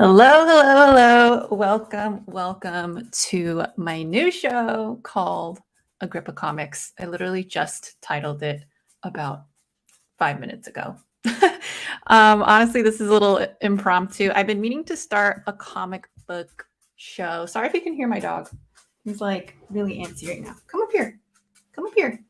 Hello, hello, hello. Welcome to my new show called Agrippa Comics. I literally just titled it about 5 minutes ago. Honestly, this is a little impromptu. I've been meaning to start a comic book show. Sorry if you can hear my dog. He's like really antsy right now. Come up here. Come up here.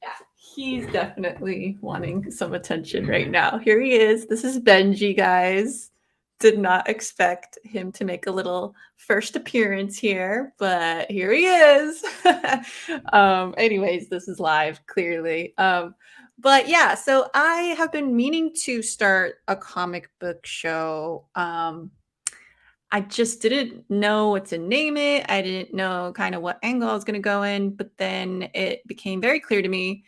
Yeah, he's definitely wanting some attention right now. Here he is. This is Benji, guys. Did not expect him to make a little first appearance here, but here he is. Anyways, this is live, clearly. But yeah, so I have been meaning to start a comic book show. I just didn't know what to name it. I didn't know kind of what angle I was going to go in, but then it became very clear to me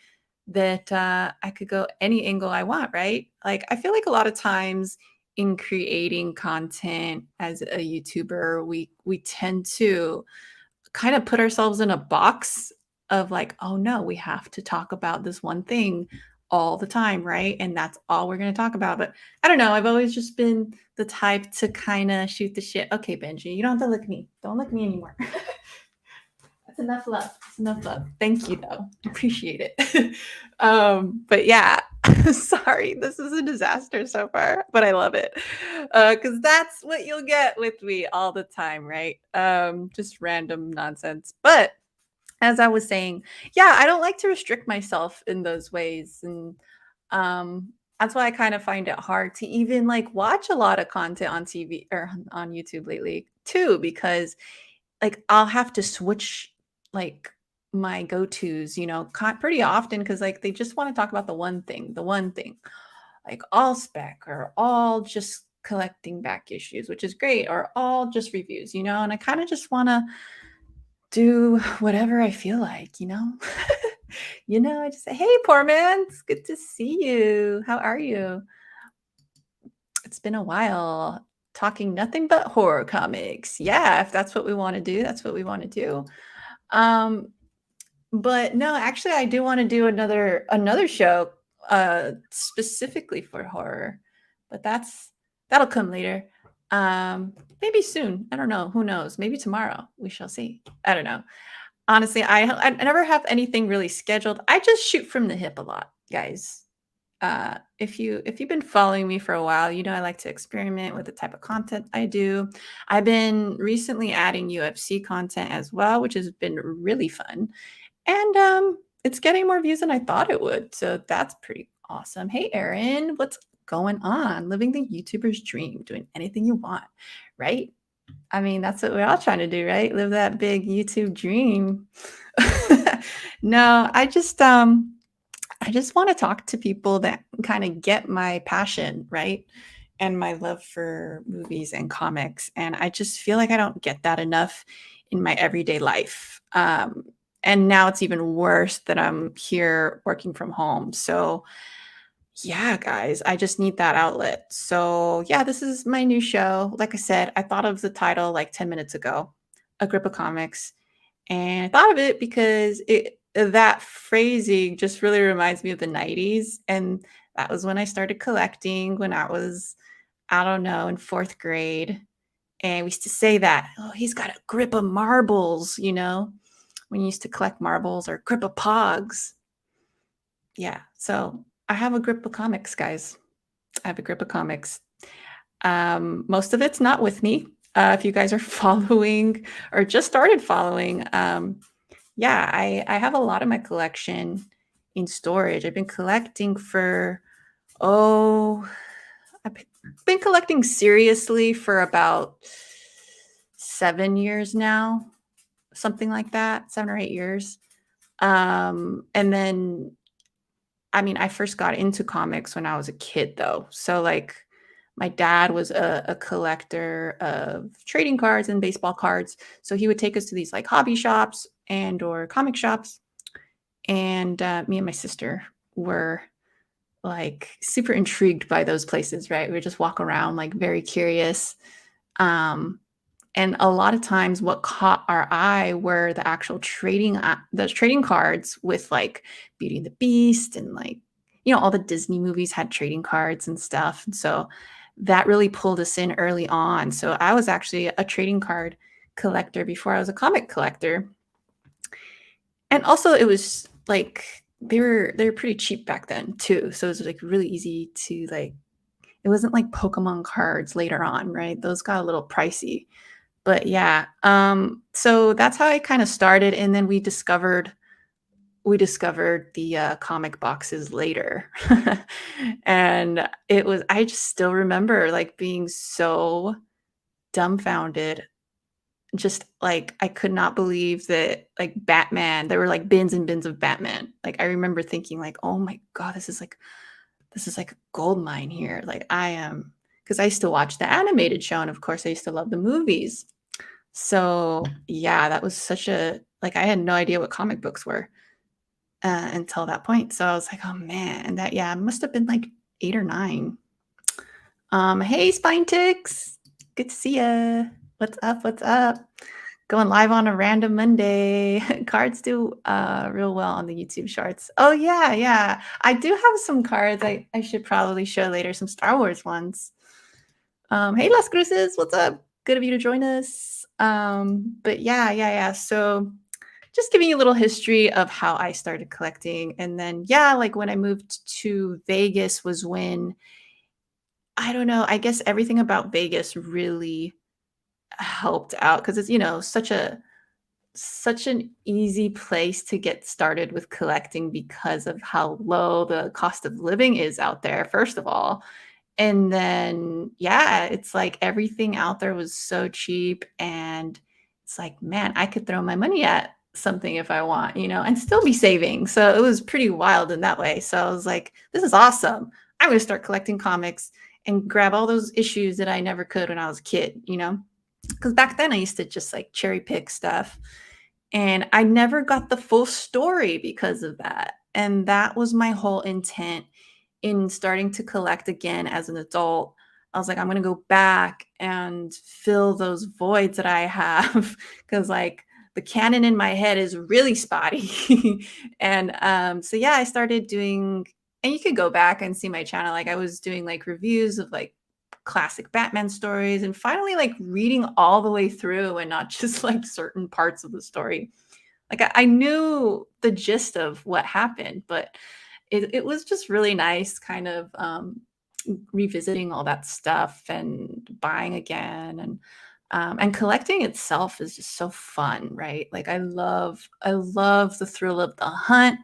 that I could go any angle I want, right? Like, I feel like a lot of times in creating content as a YouTuber, we tend to kind of put ourselves in a box of like, oh no, we have to talk about this one thing all the time, right? And that's all we're going to talk about. But I don't know. I've always just been the type to kind of shoot the shit. Okay, Benji, you don't have to lick me. Don't lick me anymore. That's enough love. That's enough love. Thank you, though. Appreciate it. But yeah, sorry, this is a disaster so far, but I love it because that's what you'll get with me all the time, right? Just random nonsense. But as I was saying, yeah, I don't like to restrict myself in those ways, and that's why I kind of find it hard to even like watch a lot of content on TV or on YouTube lately too, because like I'll have to switch like my go-tos, pretty often because like they just want to talk about the one thing, like all spec or all just collecting back issues, which is great, or all just reviews, and I kind of just want to do whatever I feel like, I just say, "Hey, poor man, it's good to see you. How are you? It's been a while talking nothing but horror comics." Yeah, if that's what we want to do, that's what we want to do. Um, but no, actually I do want to do another show specifically for horror. But that'll come later. Maybe soon. I don't know. Who knows? Maybe tomorrow. We shall see. I don't know. Honestly, I never have anything really scheduled. I just shoot from the hip a lot, guys. If you've been following me for a while, I like to experiment with the type of content I do. I've been recently adding UFC content as well, which has been really fun. And it's getting more views than I thought it would. So that's pretty awesome. Hey Erin, what's going on? Living the YouTuber's dream, doing anything you want, right? I mean, that's what we're all trying to do, right? Live that big YouTube dream. No, I just want to talk to people that kind of get my passion, right? And my love for movies and comics. And I just feel like I don't get that enough in my everyday life. And now it's even worse that I'm here working from home. So, yeah, guys, I just need that outlet. So, yeah, this is my new show. Like I said, I thought of the title like 10 minutes ago, Agrippa Comics. And I thought of it because that phrasing just really reminds me of the 90s. And that was when I started collecting when I was, I don't know, in fourth grade. And we used to say that, oh, he's got a grip of marbles, when you used to collect marbles or grip of pogs. Yeah. So I have a grip of comics, guys. I have a grip of comics. Most of it's not with me. If you guys are following or just started following, yeah, I have a lot of my collection in storage. I've been collecting for, oh, I've been collecting seriously for about 7 years now, something like that, 7 or 8 years. And then, I mean, I first got into comics when I was a kid, though. So, like, my dad was a collector of trading cards and baseball cards. So he would take us to these like hobby shops and or comic shops. And me and my sister were like super intrigued by those places, right? We would just walk around like very curious. Um, and a lot of times what caught our eye were the actual trading cards with like Beauty and the Beast and like all the Disney movies had trading cards and stuff. And so that really pulled us in early on. So I was actually a trading card collector before I was a comic collector. And also it was like they were pretty cheap back then too. So it was like really easy to like it wasn't like Pokemon cards later on, right? Those got a little pricey. But yeah, so that's how I kind of started, and then we discovered the comic boxes later, and it was I just still remember like being so dumbfounded, just like I could not believe that like Batman. There were like bins and bins of Batman. Like I remember thinking like, oh my god, this is like a gold mine here. Like I am because I used to watch the animated show, and of course I used to love the movies. So, yeah, that was such a like, I had no idea what comic books were, until that point. So I was like, "Oh, man." And that yeah, must have been, like, 8 or 9. Hey, Spine Ticks. Good to see ya. What's up, what's up? Going live on a random Monday. Cards do, real well on the YouTube Shorts. Oh, yeah, yeah. I do have some cards I should probably show later, some Star Wars ones. Hey, Las Cruces, what's up? Good of you to join us. But yeah, yeah, yeah. So just giving you a little history of how I started collecting. And then, yeah, like when I moved to Vegas was when I don't know, I guess everything about Vegas really helped out because it's, such an easy place to get started with collecting because of how low the cost of living is out there, first of all. And then, yeah, it's like everything out there was so cheap, and it's like, man, I could throw my money at something if I want, and still be saving. So it was pretty wild in that way. So I was like, this is awesome. I'm going to start collecting comics and grab all those issues that I never could when I was a kid. Because back then I used to just like cherry pick stuff, and I never got the full story because of that. And that was my whole intent in starting to collect again as an adult. I was like, I'm going to go back and fill those voids that I have because, like, the canon in my head is really spotty. And so, yeah, I started doing, and you could go back and see my channel. Like, I was doing like reviews of like classic Batman stories and finally like reading all the way through and not just like certain parts of the story. Like I knew the gist of what happened, but it was just really nice kind of revisiting all that stuff and buying again, and collecting itself is just so fun, right? Like I love the thrill of the hunt.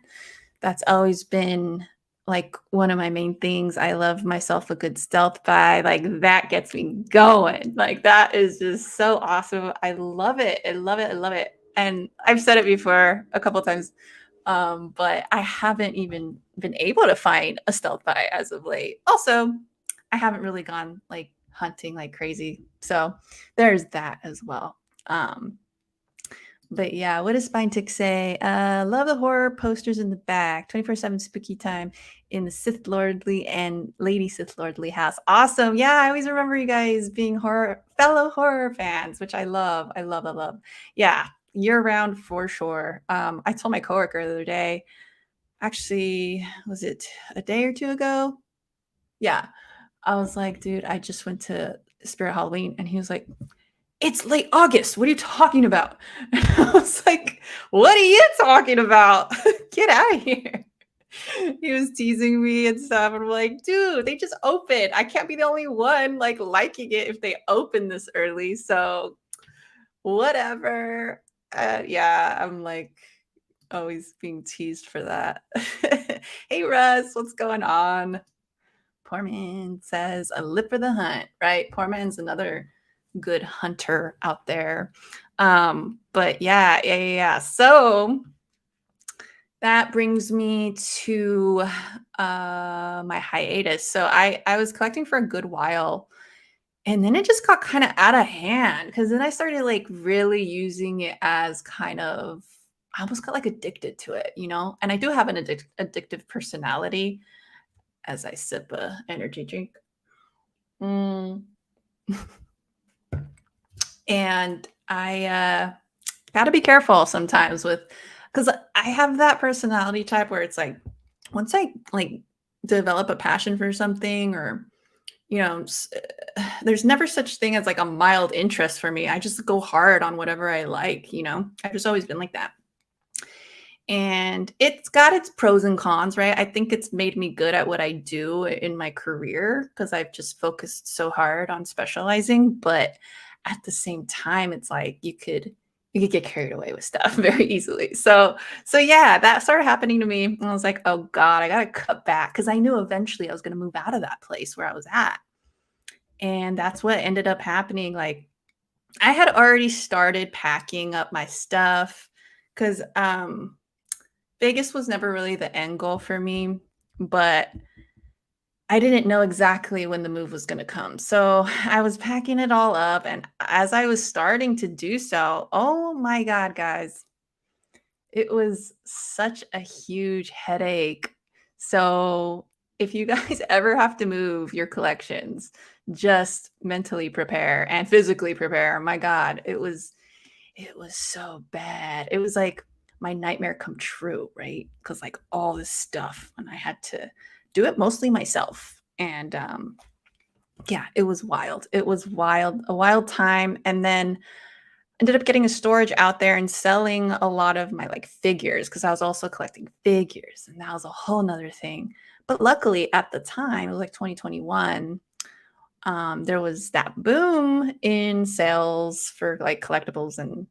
That's always been like one of my main things. I love myself a good stealth buy. Like that gets me going. Like that is just so awesome. I love it. I love it. I love it. And I've said it before a couple times, but I haven't even been able to find a stealth buy as of late. Also, I haven't really gone like hunting like crazy. So there's that as well. But yeah, what does Spine Tick say? Love the horror posters in the back. 24/7 spooky time in the Sith Lordly and Lady Sith Lordly house. Awesome. Yeah, I always remember you guys being fellow horror fans, which I love. I love, I love. Yeah, year round for sure. I told my coworker the other day, actually, was it a day or two ago? Yeah. I was like, dude, I just went to Spirit Halloween. And he was like, it's late August. What are you talking about? And I was like, what are you talking about? Get out of here. He was teasing me and stuff. And I'm like, dude, they just opened. I can't be the only one like liking it if they open this early. So whatever. Yeah, I'm like always being teased for that. Hey Russ, what's going on? Poor man says a lip for the hunt, right? Poor man's another good hunter out there. But yeah, yeah, yeah, yeah. So that brings me to my hiatus. So I was collecting for a good while, and then it just got kind of out of hand because then I started like really using it as kind of I almost got like addicted to it. And I do have an addictive personality as I sip a energy drink. Mm. And I got to be careful sometimes with because I have that personality type where it's like once I like develop a passion for something, or there's never such thing as like a mild interest for me. I just go hard on whatever I like. I've just always been like that. And it's got its pros and cons, right? I think it's made me good at what I do in my career because I've just focused so hard on specializing. But at the same time, it's like you could get carried away with stuff very easily. So yeah, that started happening to me. And I was like, oh God, I gotta cut back because I knew eventually I was gonna move out of that place where I was at. And that's what ended up happening. Like I had already started packing up my stuff because Vegas was never really the end goal for me, but I didn't know exactly when the move was going to come. So I was packing it all up. And as I was starting to do so, oh my God, guys, it was such a huge headache. So if you guys ever have to move your collections, just mentally prepare and physically prepare. My God, it was so bad. It was like my nightmare come true, right? Because like all this stuff, and I had to do it mostly myself. And yeah, it was wild. It was wild, a wild time. And then ended up getting a storage out there and selling a lot of my like figures because I was also collecting figures, and that was a whole nother thing. But luckily at the time, it was like 2021. There was that boom in sales for like collectibles and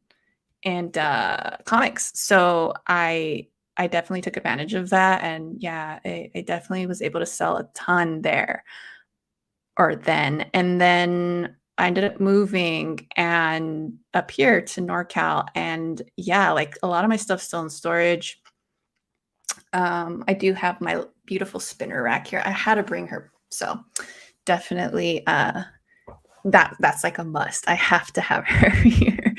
comics. So I definitely took advantage of that. And yeah, I definitely was able to sell a ton there or then. And then I ended up moving and up here to NorCal. And yeah, like a lot of my stuff's still in storage. I do have my beautiful spinner rack here. I had to bring her. So definitely that's like a must. I have to have her here.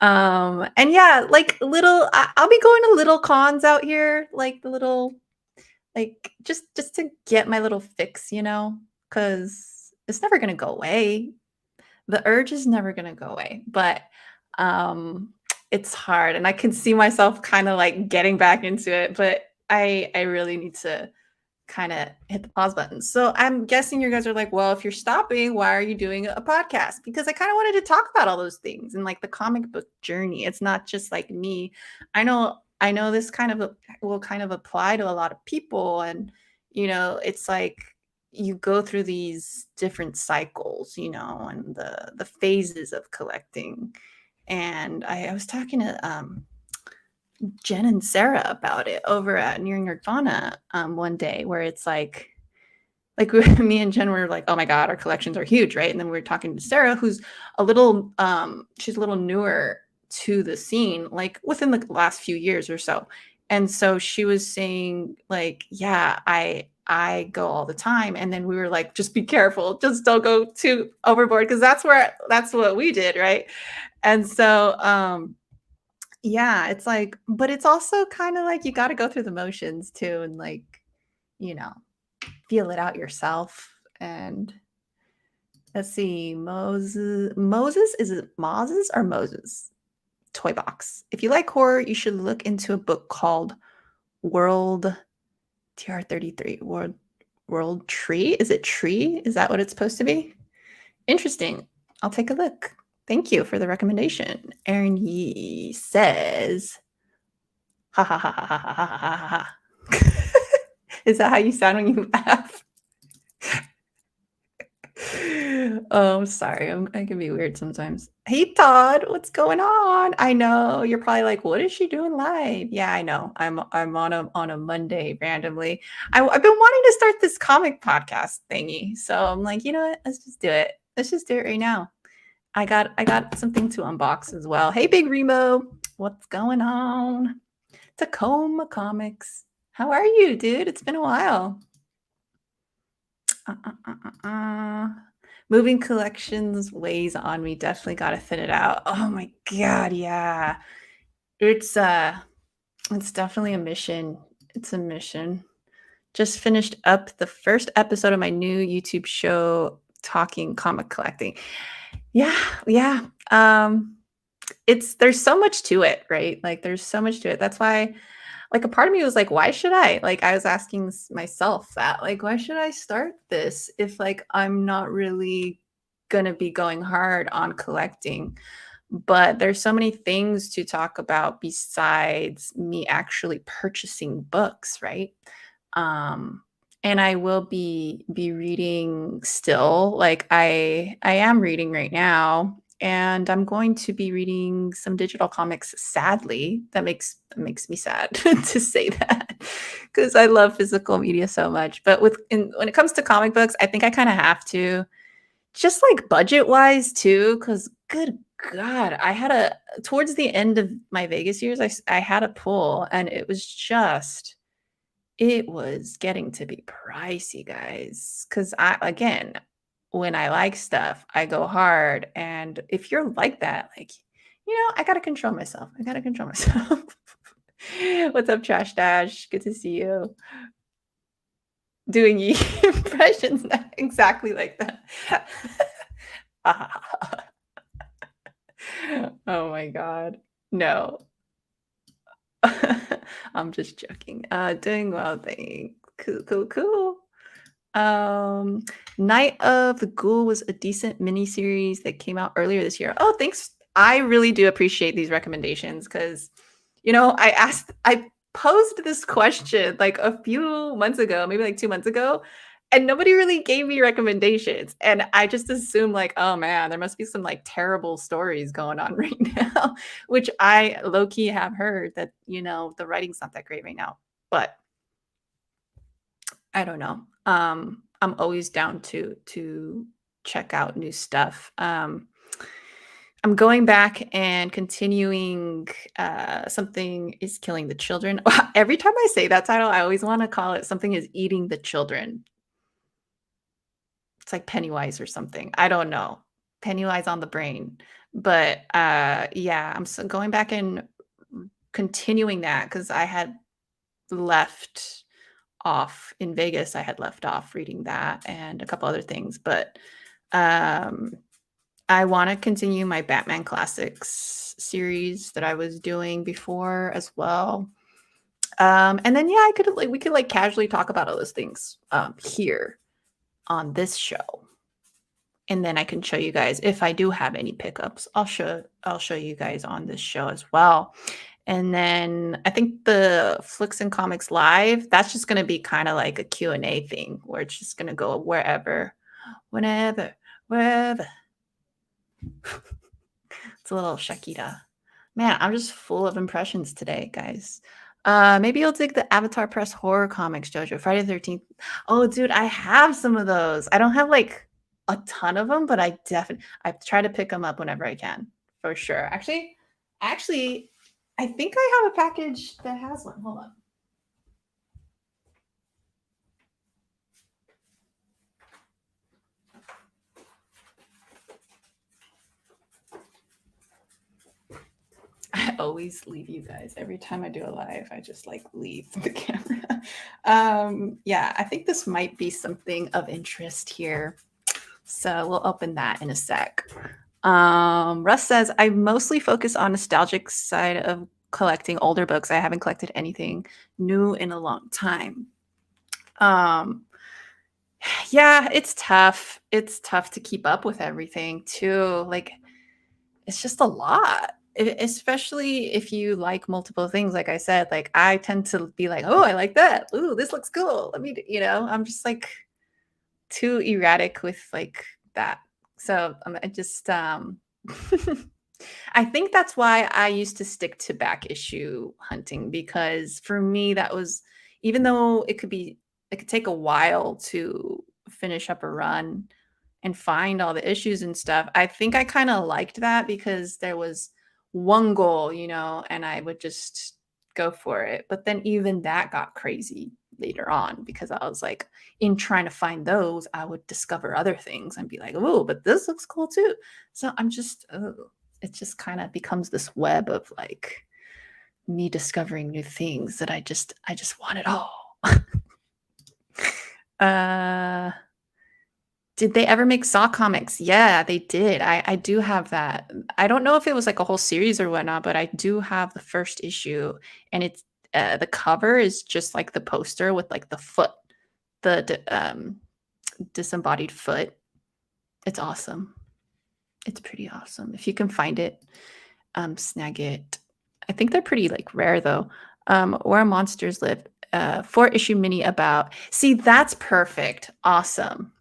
And yeah, like I'll be going to little cons out here, like the little like just to get my little fix, because it's never gonna go away. The urge is never gonna go away, but um it's hard and I can see myself kind of like getting back into it, but I really need to kind of hit the pause button. So I'm guessing you guys are like, well, if you're stopping, why are you doing a podcast? Because I kind of wanted to talk about all those things and like the comic book journey. It's not just like me. I know this kind of will kind of apply to a lot of people, and it's like you go through these different cycles, and the phases of collecting. And I was talking to Jen and Sarah about it over at Near Nirvana one day, where it's like me and Jen were like, oh my God, our collections are huge, right? And then we were talking to Sarah, who's she's a little newer to the scene, like within the last few years or so. And so she was saying, like, yeah, I go all the time. And then we were like, just be careful, just don't go too overboard, because that's what we did, right? And so yeah, it's like, but it's also kind of like you got to go through the motions too, and like, you know, feel it out yourself. And let's see, Moses, is it Moses or Moses? Toy Box. If you like horror, you should look into a book called World TR33. World Tree. Is it Tree? Is that what it's supposed to be? Interesting. I'll take a look. Thank you for the recommendation. Aaron Yee says, ha ha ha ha ha ha ha ha ha. Is that how you sound when you laugh? Oh, I'm sorry. I can be weird sometimes. Hey, Todd, what's going on? I know you're probably like, what is she doing live? Yeah, I know. I'm on a Monday randomly. I've been wanting to start this comic podcast thingy, so I'm like, you know what? Let's just do it. Let's just do it right now. I got something to unbox as well. Hey, Big Remo, what's going on? Tacoma Comics. How are you, dude? It's been a while. Moving collections weighs on me. Definitely got to thin it out. Oh my God, yeah. It's definitely a mission. It's a mission. Just finished up the first episode of my new YouTube show talking comic collecting. Yeah. There's so much to it, right? Like there's so much to it. That's why like a part of me was like, why should I? Like I was asking myself that, like, why should I start this if like I'm not really gonna be going hard on collecting? But there's so many things to talk about besides me actually purchasing books, right? Um, and I will be reading still. Like I am reading right now, and I'm going to be reading some digital comics. Sadly, that makes me sad to say that because I love physical media so much. But when it comes to comic books, I think I kind of have to just like budget wise too, because good God, I had a towards the end of my Vegas years, I had a pool and it was getting to be pricey, guys. Cause again, when I like stuff, I go hard. And if you're like that, like, I gotta control myself. I gotta control myself. What's up, Trash Dash? Good to see you. Doing impressions exactly like that. Oh my god. No. I'm just joking. Doing well, thanks. Cool, cool, cool. Um, Night of the Ghoul was a decent miniseries that came out earlier this year. Oh, thanks. I really do appreciate these recommendations because, I posed this question like a few months ago, maybe like 2 months ago, and nobody really gave me recommendations. And I just assumed like, oh man, there must be some like terrible stories going on right now, which I low key have heard that, the writing's not that great right now. But I don't know. I'm always down to check out new stuff. I'm going back and continuing Something is Killing the Children. Every time I say that title, I always want to call it Something is Eating the Children. It's like Pennywise or something. I don't know. Pennywise on the brain. But yeah, going back and continuing that because I had left off in Vegas. I had left off reading that and a couple other things, but um, I want to continue my Batman Classics series that I was doing before as well. And then yeah, we could like casually talk about all those things here on this show. And then I can show you guys if I do have any pickups. I'll show you guys on this show as well. And then I think the Flicks and Comics Live, that's just going to be kind of like a Q&A thing where it's just going to go wherever, whenever, wherever. It's a little Shakira. Man, I'm just full of impressions today, guys. Maybe you'll dig the Avatar Press horror comics, Jojo. Friday the 13th. Oh, dude, I have some of those. I don't have like a ton of them, but I try to pick them up whenever I can, for sure. Actually, I think I have a package that has one. Hold on. I always leave you guys. Every time I do a live, I just like leave the camera. Yeah, I think this might be something of interest here. So we'll open that in a sec. Russ says, I mostly focus on nostalgic side of collecting older books. I haven't collected anything new in a long time. Yeah, it's tough. It's tough to keep up with everything too. Like it's just a lot. Especially if you like multiple things. Like I said, like I tend to be like, oh, I like that. Ooh, this looks cool. I'm just like too erratic with like that. So I just I think that's why I used to stick to back issue hunting because for me that was even though it could take a while to finish up a run and find all the issues and stuff. I think I kind of liked that because there was one goal, and I would just go for it. But then even that got crazy later on because I was like, in trying to find those, I would discover other things and be like, oh, but this looks cool too. So it just kind of becomes this web of like me discovering new things that I just want it all. Did they ever make Saw comics? Yeah, they did. I do have that. I don't know if it was like a whole series or whatnot, but I do have the first issue, and the cover is just like the poster with like the foot, the disembodied foot. It's awesome. It's pretty awesome. If you can find it, snag it. I think they're pretty like rare though. Where Monsters Live, 4-issue mini about. See, that's perfect. Awesome.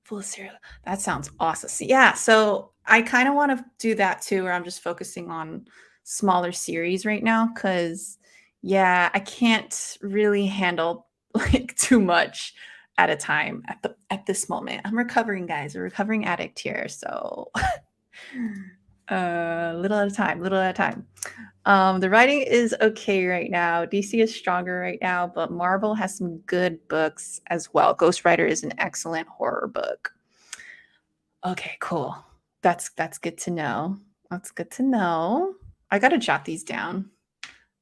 Full of cereal. That sounds awesome. See, yeah, so I kind of want to do that too, where I'm just focusing on smaller series right now because yeah, I can't really handle like too much at a time at this moment. I'm recovering, guys, a recovering addict here. So little at a time, little at a time. The writing is okay right now. DC is stronger right now, but Marvel has some good books as well. Ghost Rider is an excellent horror book. Okay, cool. That's good to know. That's good to know. I gotta jot these down,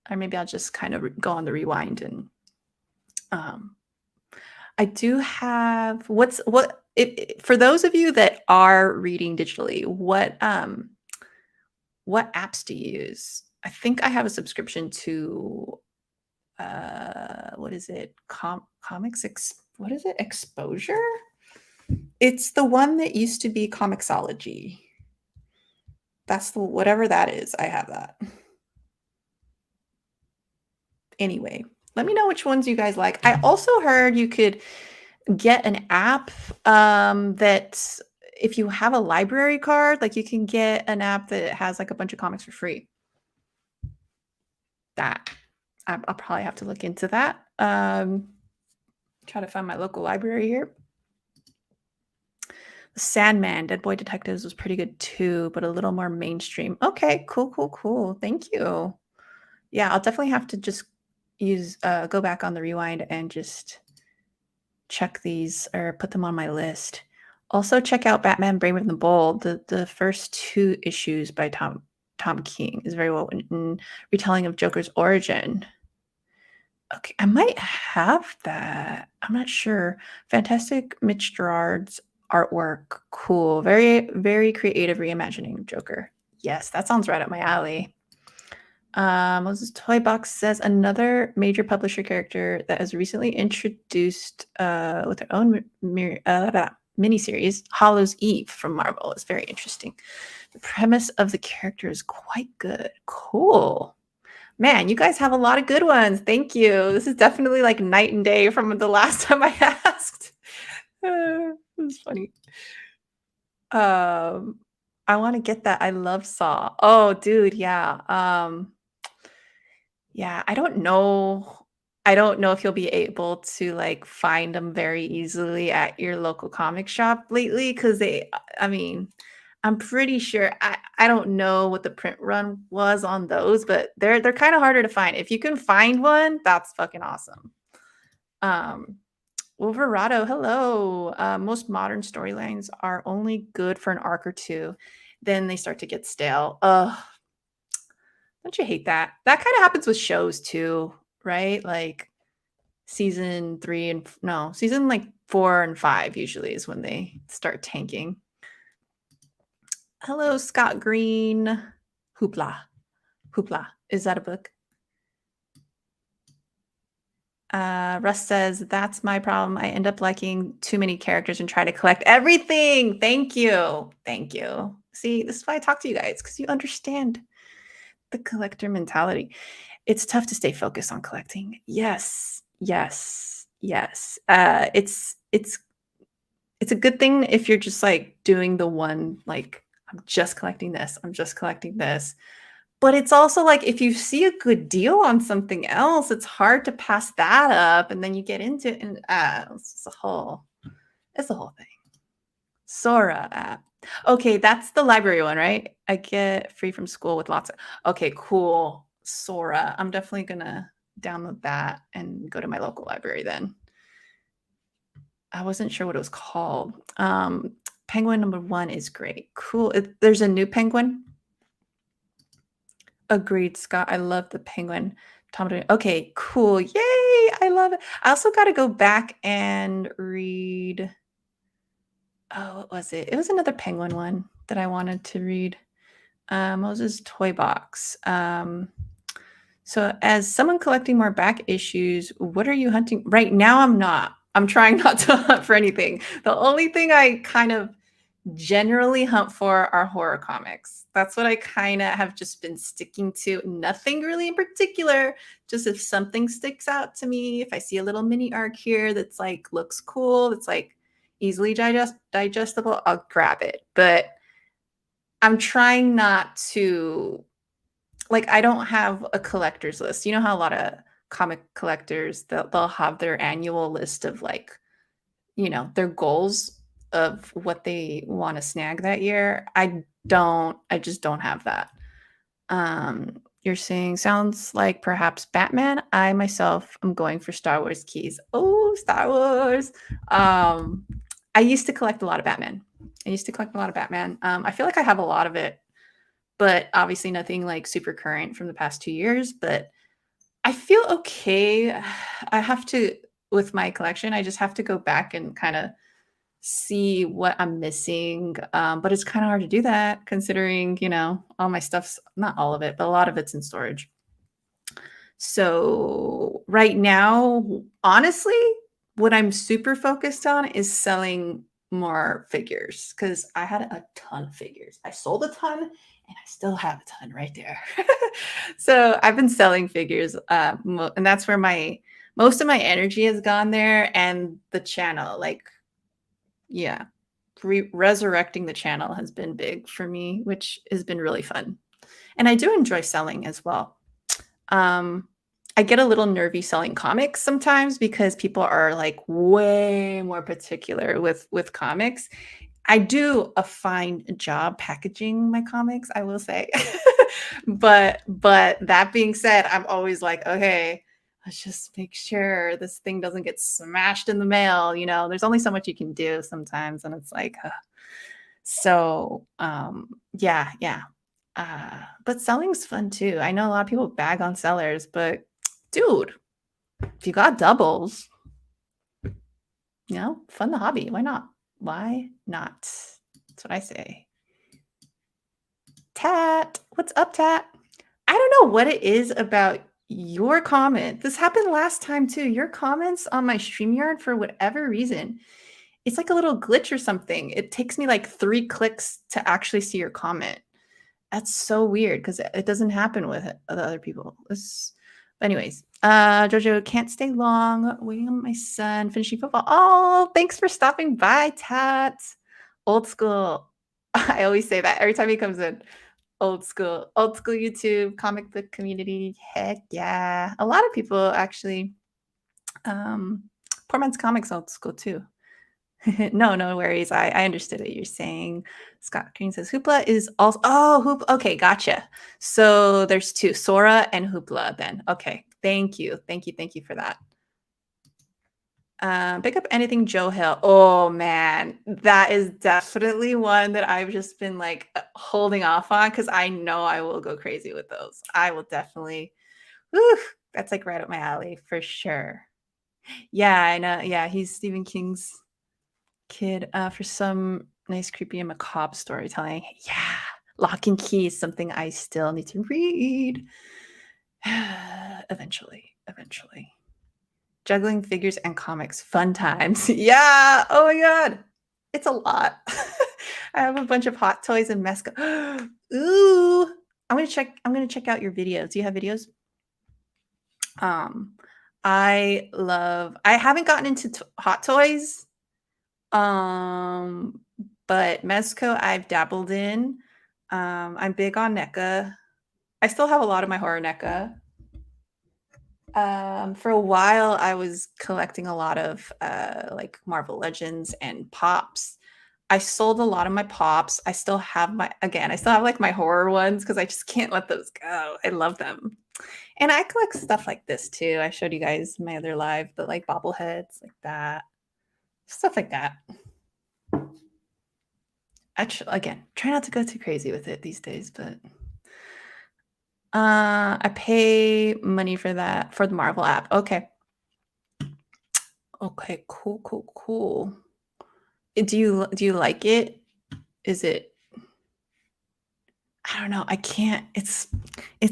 or maybe I'll just kind of go on the rewind and um, I do have what it, for those of you that are reading digitally, what apps do you use? I think I have a subscription to what is it? What is it? Exposure? It's the one that used to be Comixology. That's the whatever that is. I have that. Anyway, let me know which ones you guys like. I also heard you could get an app that if you have a library card, like you can get an app that has like a bunch of comics for free. That I'll probably have to look into that. Try to find my local library here. Sandman, Dead Boy Detectives was pretty good too, but a little more mainstream. Okay, cool, cool, cool. Thank you. Yeah, I'll definitely have to just go back on the rewind and just check these or put them on my list. Also, check out Batman: Brave and the Bold. The first 2 issues by Tom King is very well written, retelling of Joker's origin. Okay, I might have that. I'm not sure. Fantastic Mitch Gerard's artwork. Cool. Very, very creative reimagining of Joker. Yes, that sounds right up my alley. Moses Toy Box says another major publisher character that has recently introduced with their own miniseries, Hollow's Eve from Marvel. Is very interesting. The premise of the character is quite good. Cool. Man, you guys have a lot of good ones. Thank you. This is definitely like night and day from the last time I asked. It was funny. I want to get that. I love Saw. Oh, dude, yeah. Yeah, I don't know. I don't know if you'll be able to like find them very easily at your local comic shop lately because I mean, I'm pretty sure I don't know what the print run was on those, but they're kind of harder to find. If you can find one, that's fucking awesome. Wolverado, hello. Most modern storylines are only good for an arc or two, then they start to get stale. Ugh, don't you hate that? That kind of happens with shows too, right? Like season 3 and no, season like 4 and 5 usually is when they start tanking. Hello, Scott Green. Hoopla. Hoopla. Is that a book? Russ says, that's my problem. I end up liking too many characters and try to collect everything. Thank you. Thank you. See, this is why I talk to you guys, because you understand the collector mentality. It's tough to stay focused on collecting. Yes. Yes. Yes. It's a good thing if you're just like doing the one, like, I'm just collecting this. I'm just collecting this. But it's also like if you see a good deal on something else, it's hard to pass that up, and then you get into it, and it's a whole thing. Sora app. Okay, that's the library one, right? I get free from school with lots of. Okay, cool. Sora. I'm definitely gonna download that and go to my local library then. I wasn't sure what it was called. Penguin #1 is great. Cool. There's a new Penguin. Agreed, Scott. I love the Penguin. Okay, cool. Yay! I love it. I also got to go back and read. Oh, what was it? It was another Penguin one that I wanted to read. Moses Toy Box. So, as someone collecting more back issues, what are you hunting? Right now, I'm not. I'm trying not to hunt for anything. The only thing I kind of generally hunt for are horror comics. That's what I kind of have just been sticking to. Nothing really in particular. Just if something sticks out to me, if I see a little mini arc here that's like looks cool, that's like easily digestible, I'll grab it. But I'm trying not to like I don't have a collector's list. You know how a lot of comic collectors they'll have their annual list of like, their goals of what they want to snag that year. I just don't have that. You're saying sounds like perhaps Batman. I myself am going for Star Wars keys. Oh, Star Wars. Um I used to collect a lot of Batman. I feel like I have a lot of it, but obviously nothing like super current from the past 2 years, but I feel okay. I have to with my collection, I just have to go back and kinda see what I'm missing, but it's kinda hard to do that considering, all my stuff's not all of it, but a lot of it's in storage. So, right now, honestly, what I'm super focused on is selling more figures because I had a ton of figures. I sold a ton and I still have a ton right there. So, I've been selling figures, and that's where my most of my energy has gone there and the channel, like, yeah, resurrecting the channel has been big for me, which has been really fun. And I do enjoy selling as well. Um, I get a little nervy selling comics sometimes because people are like way more particular with comics. I do a fine job packaging my comics, I will say. But that being said, I'm always like, okay, let's just make sure this thing doesn't get smashed in the mail. There's only so much you can do sometimes, and it's like, so yeah, yeah. But selling's fun too. I know a lot of people bag on sellers, but dude, if you got doubles, fund the hobby. Why not? Why not? That's what I say. Tat, what's up, Tat? I don't know what it is about your comment. This happened last time too. Your comments on my StreamYard, for whatever reason, it's like a little glitch or something. It takes me like 3 clicks to actually see your comment. That's so weird because it doesn't happen with the other people. But anyways, Jojo can't stay long. Waiting on my son, finishing football. Oh, thanks for stopping by, Tat. Old school. I always say that every time he comes in. Old school YouTube, comic book community. Heck yeah. A lot of people actually. Poor Man's Comics old school too. No, no worries. I understood what you're saying. Scott Green says Hoopla is also Hoop. Okay, gotcha. So there's two, Sora and Hoopla then. Okay. Thank you. Thank you. Thank you for that. Pick up anything Joe Hill. Oh man, that is definitely one that I've just been like holding off on because I know I will go crazy with those. I will definitely. Whew, that's like right up my alley for sure. Yeah, I know. Yeah, he's Stephen King's kid for some nice, creepy, and macabre storytelling. Yeah, Lock and Key is something I still need to read. Eventually. Juggling figures and comics, fun times. Yeah. Oh my god, it's a lot. I have a bunch of hot toys and Mesco. Ooh, I'm gonna check out your videos. Do you have videos? Um, I haven't gotten into hot toys. Um, but Mezco I've dabbled in. I'm big on NECA. I still have a lot of my horror NECA. For a while, I was collecting a lot of like Marvel Legends and pops. I sold a lot of my pops. I still have like my horror ones because I just can't let those go. I love them. And I collect stuff like this too. I showed you guys my other live, but like bobbleheads like that. Stuff like that. Again, try not to go too crazy with it these days, but I pay money for that for the Marvel app. Okay. Okay, cool. Do you like it? Is it I don't know. I can't. It's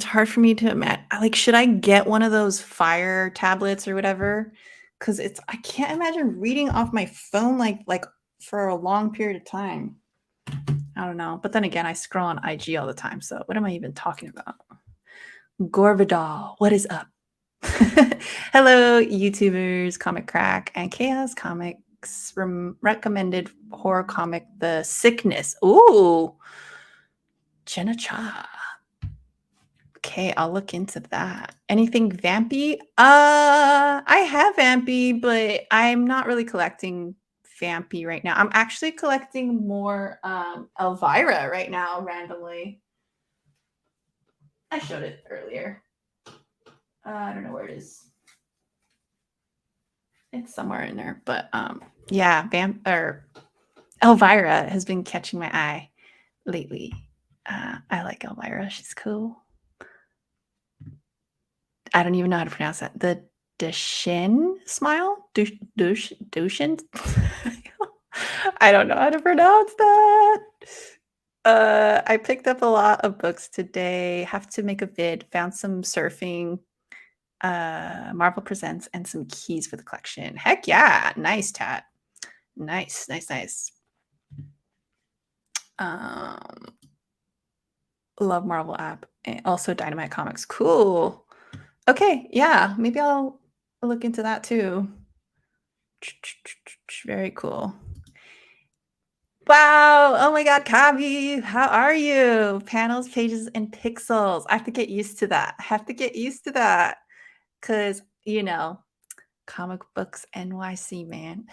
hard for me to imagine. Like, should I get one of those fire tablets or whatever? Because it's I can't imagine reading off my phone like for a long period of time. I don't know. But then again, I scroll on IG all the time. So what am I even talking about? Gorvidal, what is up? Hello, YouTubers, Comic Crack, and Chaos Comics recommended horror comic, The Sickness. Ooh, Jenna Cha. Okay, I'll look into that. Anything vampy? I have vampy, but I'm not really collecting vampy right now. I'm actually collecting more Elvira right now, randomly. I showed it earlier. I don't know where it is. It's somewhere in there, but yeah, Elvira has been catching my eye lately. I like Elvira. She's cool. I don't even know how to pronounce that. The Dushin smile? Dushin? I don't know how to pronounce that. I picked up a lot of books today. Have to make a vid. Found some surfing, Marvel Presents, and some keys for the collection. Heck yeah. Nice, Tat. Nice, nice, nice. Love Marvel app. And also Dynamite Comics. Cool. Okay, yeah, maybe I'll look into that too. Very cool. Wow. Oh my God, Kavi, how are you? Panels, pages, and pixels. I have to get used to that. I have to get used to that because, comic books NYC, man.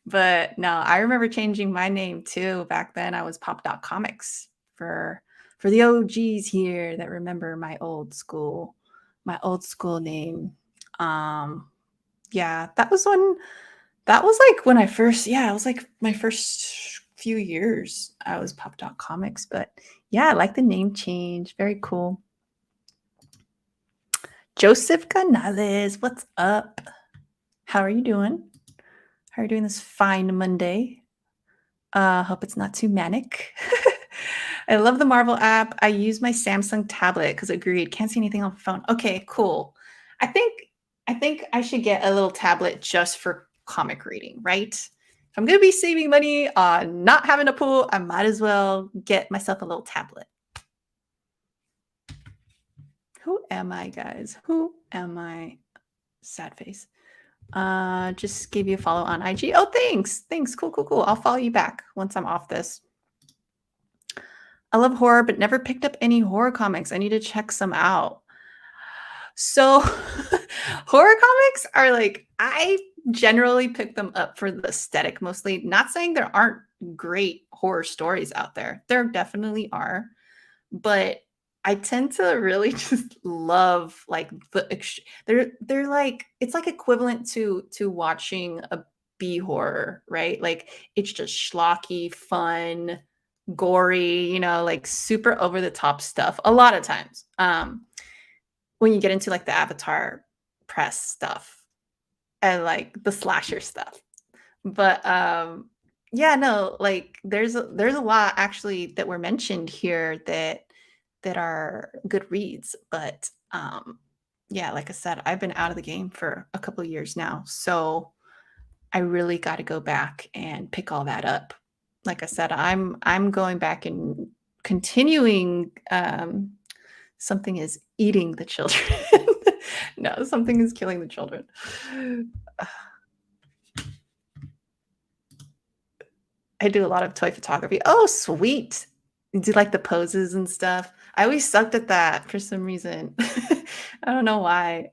But no, I remember changing my name too. Back then I was Pop Dot Comics for the OGs here that remember my old school name. Yeah, that was like when I first, it was like my first few years I was Pop Dot Comics, but yeah, I like the name change. Very cool. Joseph Canales, what's up? How are you doing? How are you doing this fine Monday? Hope it's not too manic. I love the Marvel app. I use my Samsung tablet because agreed. Can't see anything on the phone. Okay, cool. I think I should get a little tablet just for comic reading, right? If I'm gonna be saving money on not having a pool, I might as well get myself a little tablet. Who am I, guys? Who am I? Sad face. Just gave you a follow on IG. Oh, thanks. Thanks. Cool, cool, cool. I'll follow you back once I'm off this. I love horror, but never picked up any horror comics. I need to check some out. So horror comics are like, I generally pick them up for the aesthetic mostly. Not saying there aren't great horror stories out there. There definitely are. But I tend to really just love like they're like it's like equivalent to watching a B horror, right? Like it's just schlocky, fun, gory, like super over the top stuff a lot of times. When you get into like the Avatar press stuff and like the slasher stuff. But yeah, no, like there's a lot actually that were mentioned here that are good reads, but yeah, like I said, I've been out of the game for a couple of years now, so I really got to go back and pick all that up. Like I said, I'm going back and continuing. Something is eating the children. No, something is killing the children. I do a lot of toy photography. Oh, sweet. You do like the poses and stuff. I always sucked at that for some reason. I don't know why.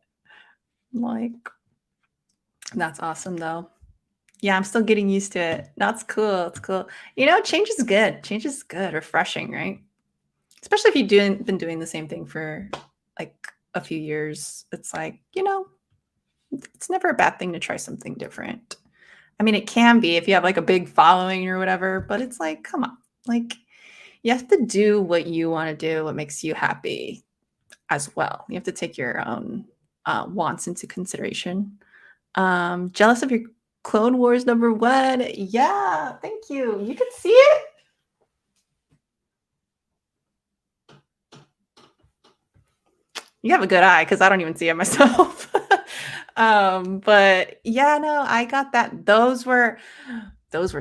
Like, that's awesome though. Yeah, I'm still getting used to it. That's cool. It's cool. Change is good. Change is good, refreshing, right? Especially if you've been doing the same thing for like a few years. It's like, it's never a bad thing to try something different. I mean, it can be if you have like a big following or whatever, but it's like, come on. Like, you have to do what you want to do, what makes you happy as well. You have to take your own wants into consideration. Jealous of your Clone Wars #1. Yeah, thank you. You can see it. You have a good eye because I don't even see it myself. But yeah, no, I got that. Those were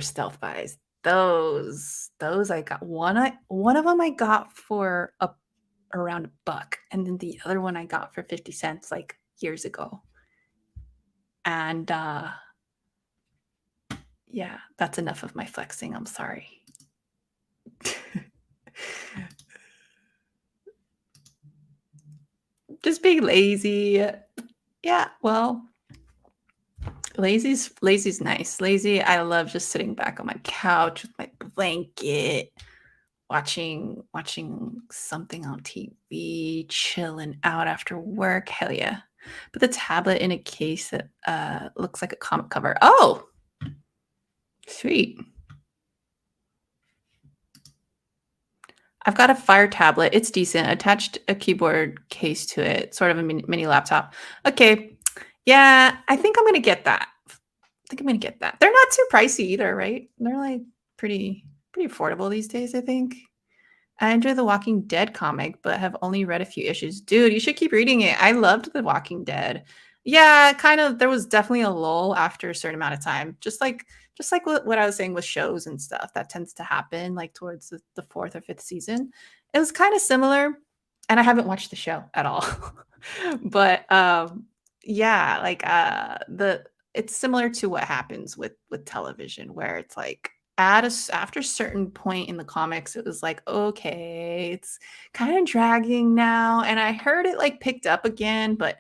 stealth buys. Those I got one of them I got for around a buck, and then the other one I got for 50 cents like years ago. And yeah, that's enough of my flexing. I'm sorry. Just being lazy. Yeah, well, lazy's nice. Lazy, I love just sitting back on my couch with my blanket, watching something on TV, chilling out after work. Hell yeah. But the tablet in a case that looks like a comic cover. Oh, sweet. I've got a Fire tablet. It's decent. Attached a keyboard case to it, sort of a mini laptop. Okay. Yeah, I think I'm gonna get that. I think I'm gonna get that. They're not too pricey either, right? They're like pretty affordable these days, I think. I enjoy the Walking Dead comic, but have only read a few issues. Dude, you should keep reading it. I loved The Walking Dead. Yeah, kind of. There was definitely a lull after a certain amount of time. Just like what I was saying with shows and stuff. That tends to happen like towards the fourth or fifth season. It was kind of similar, and I haven't watched the show at all. But yeah, like the it's similar to what happens with television, where it's like after a certain point in the comics, it was like, okay, it's kind of dragging now. And I heard it like picked up again, but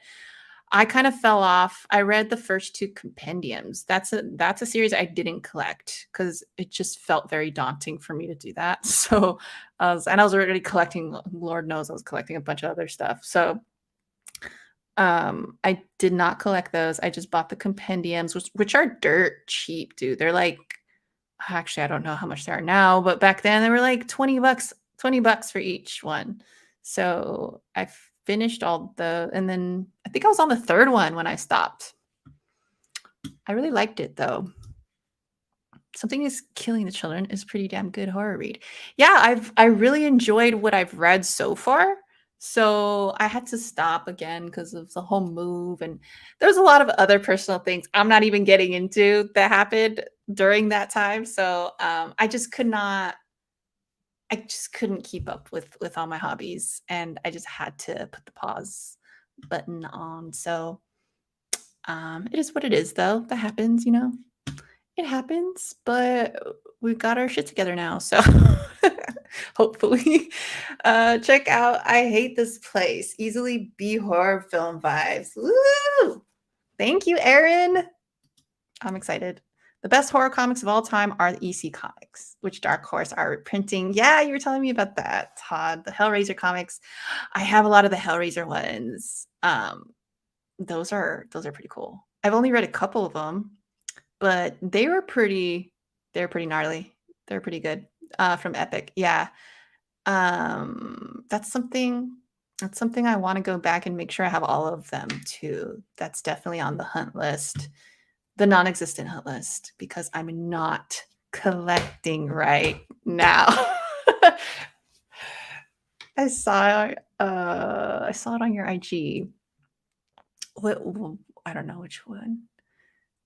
I kind of fell off. I read the first two compendiums. That's a series I didn't collect because it just felt very daunting for me to do that. So I was already collecting, Lord knows I was collecting a bunch of other stuff. So I did not collect those. I just bought the compendiums, which are dirt cheap, dude. They're like, actually, I don't know how much they are now, but back then they were like 20 bucks, 20 bucks for each one. So I finished and then I think I was on the third one when I stopped. I really liked it though. Something is Killing the Children is pretty damn good horror read. Yeah, I really enjoyed what I've read so far. So I had to stop again because of the whole move, and there's a lot of other personal things I'm not even getting into that happened during that time. So I just couldn't keep up with all my hobbies, and I just had to put the pause button on. So it is what it is, though. That happens, you know. It happens, but we've got our shit together now. So hopefully, check out I Hate This Place. Easily B horror film vibes. Woo! Thank you, Erin. I'm excited. The best horror comics of all time are the EC comics, which Dark Horse are reprinting. Yeah, you were telling me about that, Todd. The Hellraiser comics. I have a lot of the Hellraiser ones. Those are pretty cool. I've only read a couple of them, but they're pretty gnarly. They're pretty good. From Epic. Yeah. That's something I want to go back and make sure I have all of them too. That's definitely on the hunt list. The non-existent hunt list, because I'm not collecting right now. I saw it on your IG. What I don't know which one.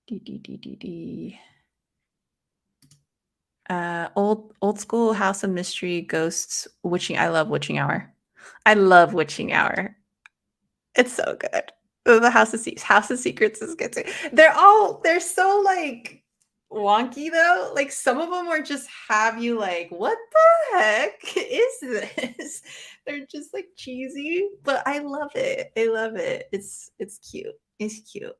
D. Old school House of Mystery Ghosts Witching. I love Witching Hour. I love Witching Hour. It's so good. The House of Secrets is good too. They're so like wonky though. Like some of them are just have you like, what the heck is this? They're just like cheesy, but I love it. I love it. It's cute. It's cute.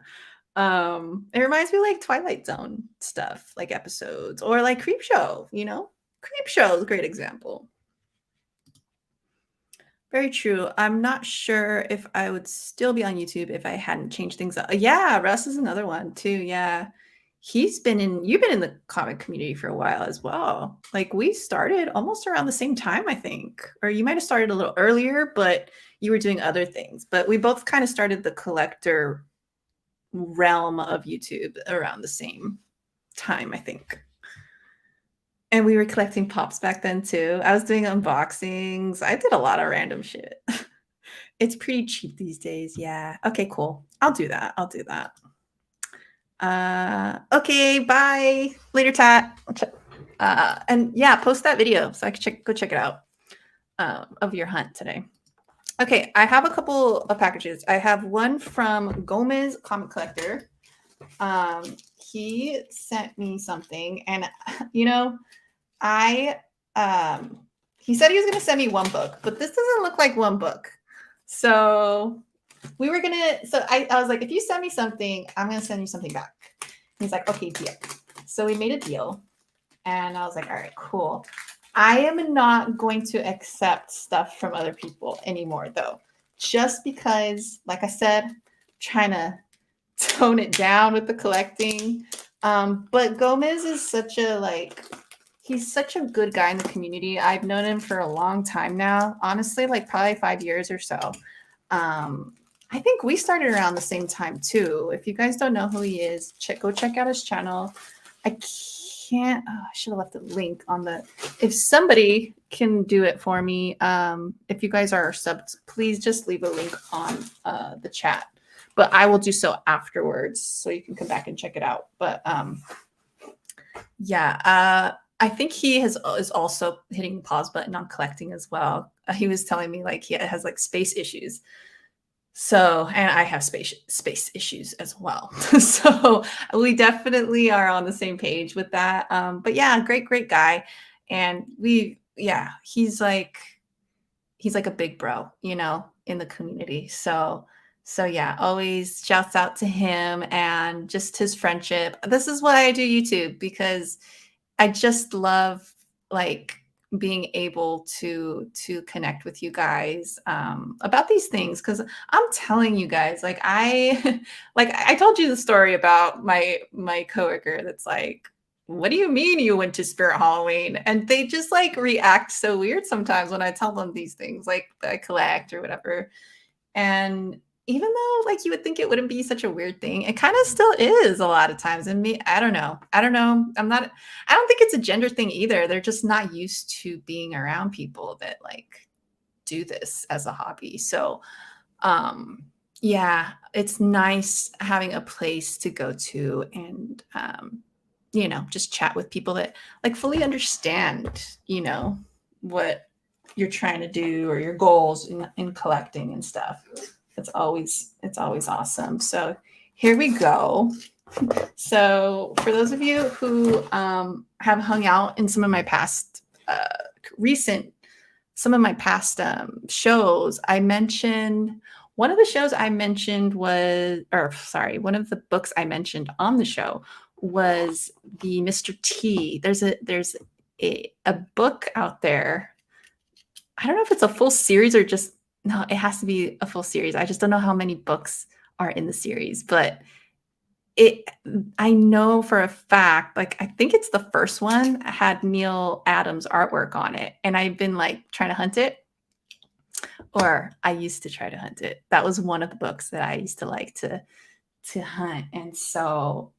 It reminds me of, like, Twilight Zone stuff, like episodes, or like Creepshow, you know? Creepshow is a great example. Very true. I'm not sure if I would still be on YouTube if I hadn't changed things up. Yeah, Russ is another one too. Yeah. You've been in the comic community for a while as well. Like we started almost around the same time, I think. Or you might have started a little earlier, but you were doing other things. But we both kind of started the collector realm of YouTube around the same time, I think. And we were collecting pops back then too. I was doing unboxings. I did a lot of random shit. It's pretty cheap these days. Yeah. Okay, cool. I'll do that. I'll do that. Okay, bye. Later, Tat. And yeah, post that video so I can go check it out of your hunt today. Okay, I have a couple of packages. I have one from Gomez Comic Collector. He sent me something, and you know, he said he was gonna send me one book, but this doesn't look like one book. So I was like, if you send me something, I'm gonna send you something back. He's like, okay, deal. So we made a deal, and I was like, all right, cool. I am not going to accept stuff from other people anymore, though, just because, like I said, I'm trying to tone it down with the collecting. But Gomez is he's such a good guy in the community. I've known him for a long time now, honestly, like probably 5 years or so. I think we started around the same time too. If you guys don't know who he is, go check out his channel. I should have left a link on if somebody can do it for me. If you guys are subbed, please just leave a link on the chat, but I will do so afterwards so you can come back and check it out. But yeah, I think he is also hitting the pause button on collecting as well. He was telling me like he has like space issues. So, and I have space issues as well. So we definitely are on the same page with that. But yeah, great guy. And he's like a big bro, in the community. So yeah, always shouts out to him and just his friendship. This is why I do YouTube, because I just love like being able to connect with you guys about these things, because I'm telling you guys, like I told you the story about my coworker that's like, what do you mean you went to Spirit Halloween? And they just like react so weird sometimes when I tell them these things, like that I collect or whatever. And even though like you would think it wouldn't be such a weird thing, it kind of still is a lot of times. And I don't know. I don't think it's a gender thing either. They're just not used to being around people that like do this as a hobby. So yeah, it's nice having a place to go to and just chat with people that like fully understand, what you're trying to do or your goals in collecting and stuff. It's always awesome. So here we go. So for those of you who have hung out in some of my past shows, I mentioned one of the shows I mentioned one of the books I mentioned on the show was the Mr. T. There's a book out there. I don't know if it's a full series or just, no, it has to be a full series. I just don't know how many books are in the series, but I know for a fact, like I think it's the first one had Neil Adams artwork on it, and I've been like trying to hunt it, or I used to try to hunt it. That was one of the books that I used to like to hunt. And so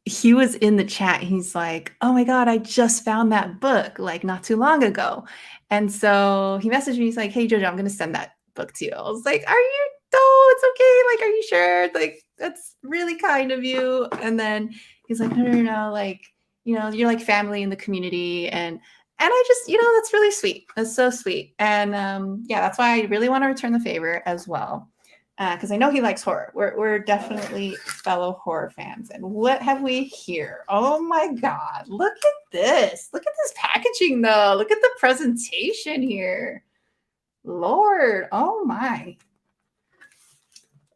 he was in the chat. He's like, oh my God, I just found that book like not too long ago. And so he messaged me. He's like, hey, Jojo, I'm going to send that book to you. I was like, no, it's okay. Like, are you sure? Like, that's really kind of you. And then he's like, no. Like, you're like family in the community. And I just, that's really sweet. That's so sweet. And yeah, that's why I really want to return the favor as well. Because I know he likes horror. We're definitely fellow horror fans. And what have we here? Oh my God. Look at this. Look at this packaging though. Look at the presentation here. Lord. Oh my.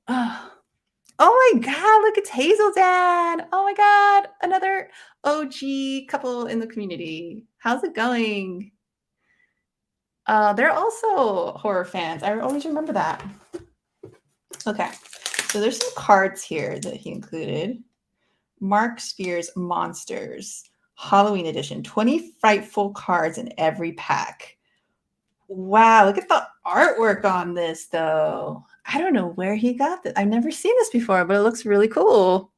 Oh my God. Look, it's Hazel Dad. Oh my God. Another OG couple in the community. How's it going? They're also horror fans. I always remember that. Okay, so there's some cards here that he included. Mark Spears Monsters, Halloween edition, 20 frightful cards in every pack. Wow, look at the artwork on this, though. I don't know where he got this. I've never seen this before, but it looks really cool.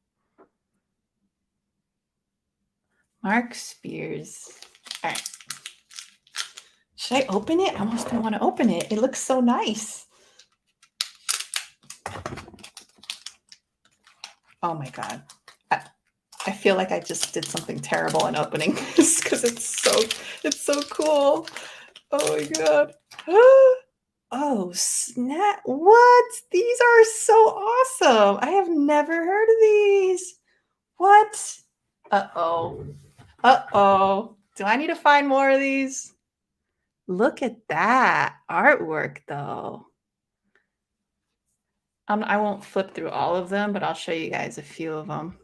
Mark Spears. All right. Should I open it? I almost don't want to open it. It looks so nice. Oh my God. I feel like I just did something terrible in opening this because it's so cool. Oh my God. Oh, snap. What? These are so awesome. I have never heard of these. What? Uh-oh. Uh-oh. Do I need to find more of these? Look at that artwork, though. I won't flip through all of them, but I'll show you guys a few of them.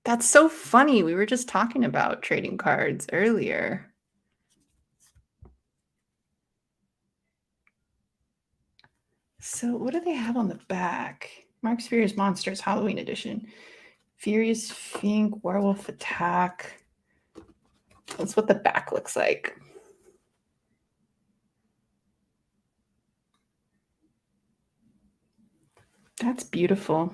That's so funny. We were just talking about trading cards earlier. So what do they have on the back? Mark's Furious Monsters Halloween Edition. Furious Fink Werewolf Attack. That's what the back looks like. That's beautiful.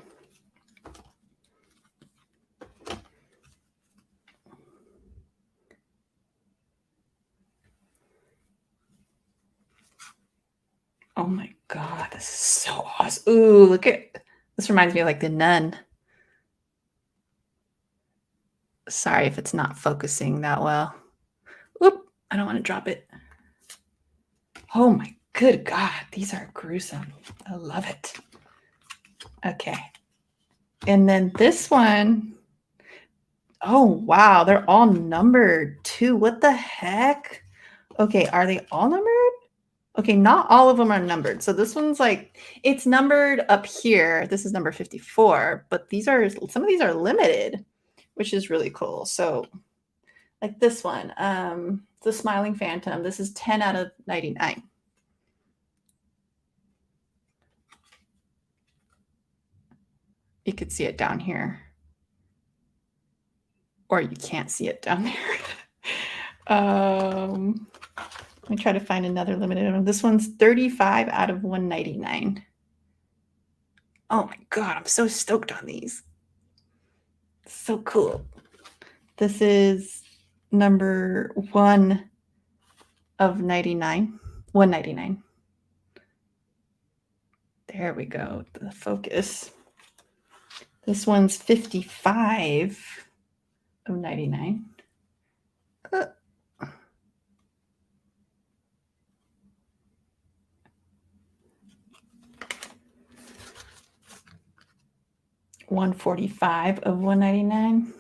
Oh my God, this is so awesome. Ooh, look at this. Reminds me of like the Nun. Sorry if it's not focusing that well. Oop, I don't want to drop it. Oh my good God, these are gruesome. I love it. Okay. And then this one. Oh, wow. They're all numbered too. What the heck? Okay. Are they all numbered? Okay. Not all of them are numbered. So this one's like, it's numbered up here. This is number 54, but some of these are limited, which is really cool. So like this one, the Smiling Phantom, this is 10 out of 99. You could see it down here. Or you can't see it down there. Let me try to find another limited one. This one's 35 out of 199. Oh my God, I'm so stoked on these. So cool. This is number 1 of 99. 199. There we go. The focus. This one's 55 of 99. 145 of 199.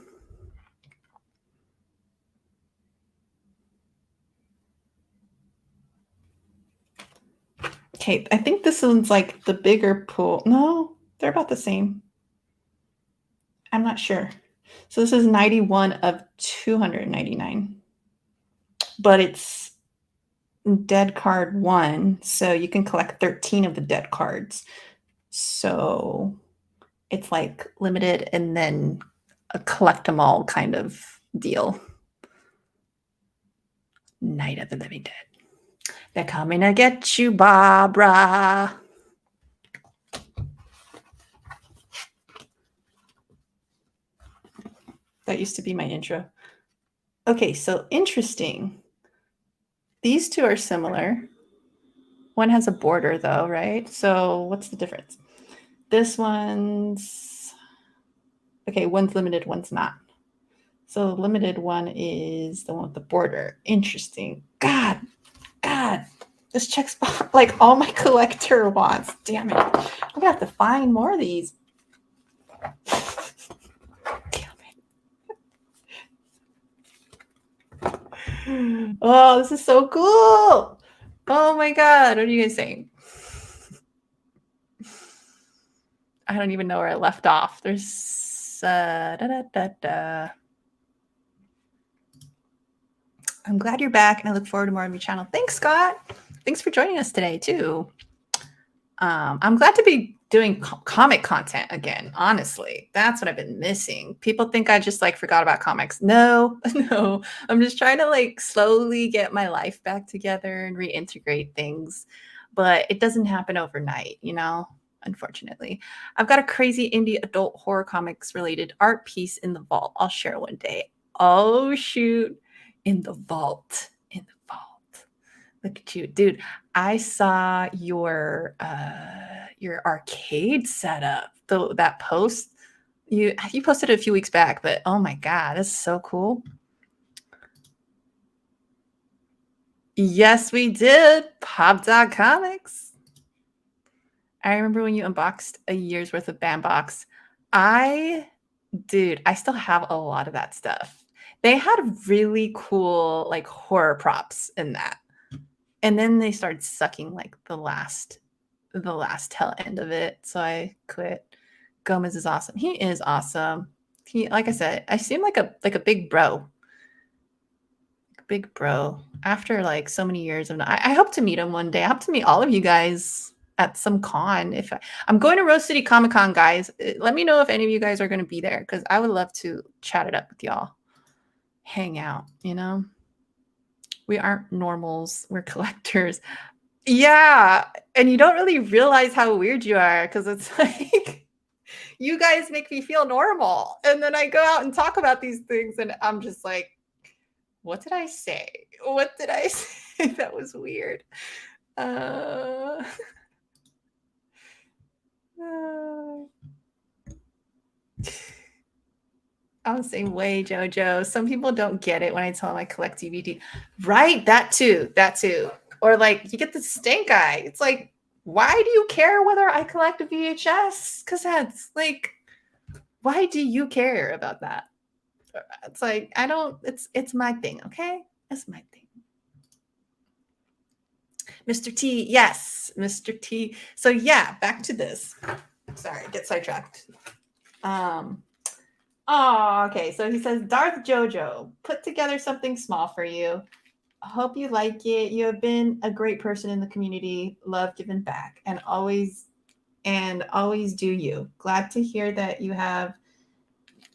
Okay, I think this one's like the bigger pool. No, they're about the same. I'm not sure. So this is 91 of 299. But it's dead card 1, so you can collect 13 of the dead cards. So it's like limited and then a collect them all kind of deal. Night of the Living Dead. They're coming to get you, Barbara. That used to be my intro. Okay, so interesting. These two are similar. One has a border though, right? So what's the difference? This one's okay, one's limited, one's not. So the limited one is the one with the border. Interesting. God, this checks like all my collector wants. Damn it. I'm gonna have to find more of these. Damn it. Oh, this is so cool. Oh my God. What are you guys saying? I don't even know where I left off. There's I'm glad you're back, and I look forward to more of your channel. Thanks, Scott. Thanks for joining us today, too. I'm glad to be doing comic content again, honestly. That's what I've been missing. People think I just like forgot about comics. No, no. I'm just trying to like slowly get my life back together and reintegrate things. But it doesn't happen overnight, you know, unfortunately. I've got a crazy indie adult horror comics related art piece in the vault. I'll share one day. Oh, shoot. In the vault. in the vault. Look at you, dude. I saw your arcade setup. That post you posted it a few weeks back, but oh my god, that's so cool. Yes, we did. Pop Dog Comics. I remember when you unboxed a year's worth of Bandbox. Dude, I still have a lot of that stuff. They had really cool like horror props in that. And then they started sucking like the last tail end of it. So I quit. Gomez is awesome. He is awesome. He, like I said, I seem like a big bro. Big bro. After like so many years of, I hope to meet him one day. I hope to meet all of you guys at some con. I'm going to Rose City Comic Con, guys. Let me know if any of you guys are going to be there because I would love to chat it up with y'all. Hang out, you know? We aren't normals. We're collectors. Yeah. And you don't really realize how weird you are because it's like, you guys make me feel normal. And then I go out and talk about these things and I'm just like, what did I say? What did I say? That was weird. I'm the same way, JoJo. Some people don't get it when I tell them I collect DVD. Right? That too. Or like you get the stink eye. It's like, why do you care whether I collect a VHS cassettes? Like, why do you care about that? It's like, I don't, it's my thing, okay? It's my thing. Mr. T, yes, Mr. T. So yeah, back to this. Sorry, get sidetracked. Oh, okay. So he says, Darth Jojo, put together something small for you. Hope you like it. You have been a great person in the community. Love giving back and always do you. Glad to hear that you have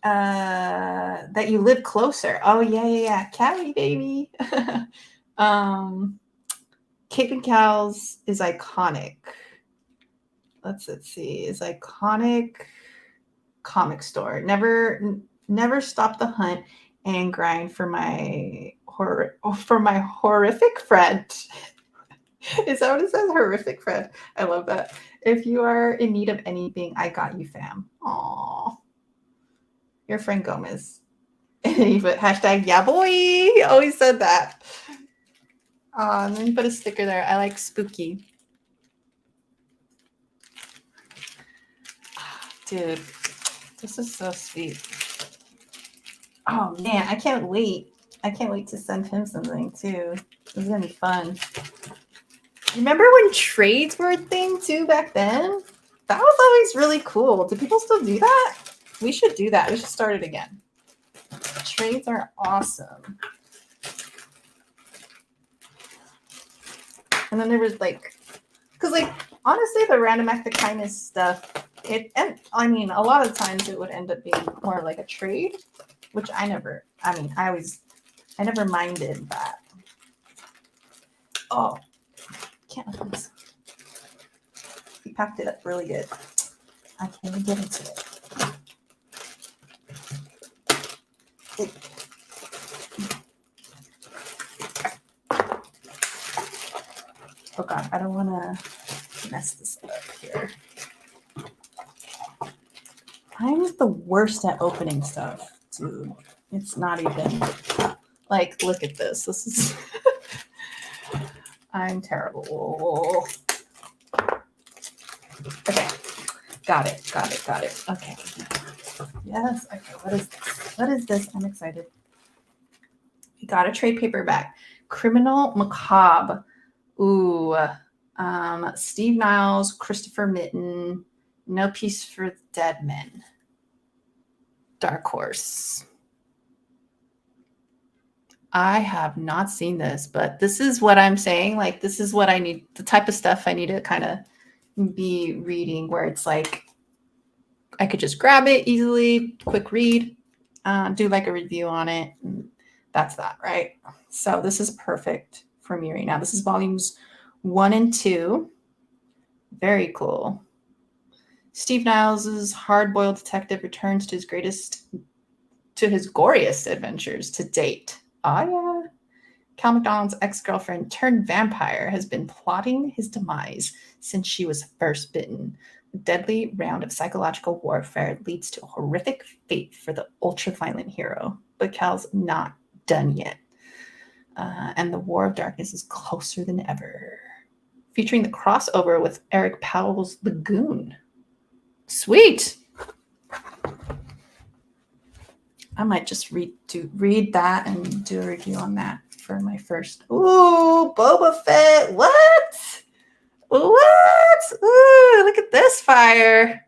that you live closer. Oh yeah. Cali baby. Cape and Cows is iconic. Let's see. Is iconic comic store. Never stop the hunt and grind for my horrific friend. Is that what it says? Horrific friend. I love that. If you are in need of anything, I got you, fam. Aw. Your friend Gomez. And then you put hashtag yeah boy. He always said that. And then you put a sticker there. I like spooky. Dude, this is so sweet. Oh man, I can't wait. I can't wait to send him something too. It's gonna be fun. Remember when trades were a thing too back then? That was always really cool. Do people still do that? We should do that. We should start it again. Trades are awesome. And then there was like, because like honestly, the random act of kindness stuff, and I mean, a lot of times it would end up being more like a trade, which I never minded that. Oh, can't open this. He packed it up really good. I can't even get into it. Oh God, I don't want to mess this up here. I'm the worst at opening stuff, dude. It's not even like, look at this. This is, I'm terrible. Okay, got it. Okay. Yes, okay, what is this? I'm excited. We got a trade paperback. Criminal Macabre. Ooh, Steve Niles, Christopher Mitten, No Peace for Dead Men. Dark Horse. I have not seen this, but this is what I'm saying. Like, this is what I need, the type of stuff I need to kind of be reading where it's like, I could just grab it easily, quick read, do like a review on it. And that's that, right? So this is perfect for me right now. This is volumes 1 and 2. Very cool. Steve Niles' hard-boiled detective returns to his goriest adventures to date. Oh yeah. Cal McDonald's ex-girlfriend turned vampire has been plotting his demise since she was first bitten. A deadly round of psychological warfare leads to a horrific fate for the ultra-violent hero. But Cal's not done yet. And the War of Darkness is closer than ever. Featuring the crossover with Eric Powell's Lagoon. Sweet! I might just read that and do a review on that for my first. Ooh, Boba Fett. What? What? Ooh, look at this fire.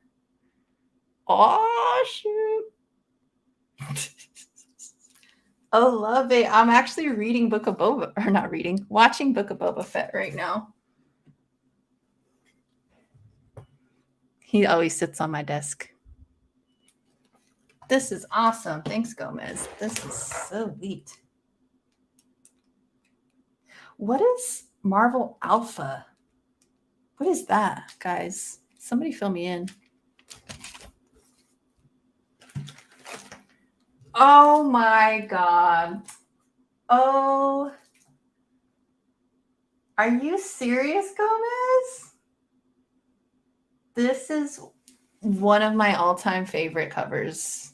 Oh, shoot. I love it. I'm actually reading Book of Boba, or not reading, watching Book of Boba Fett right now. He always sits on my desk. This is awesome. Thanks, Gomez. This is so neat. What is Marvel Alpha? What is that, guys? Somebody fill me in. Oh my God. Oh. Are you serious, Gomez? This is one of my all-time favorite covers.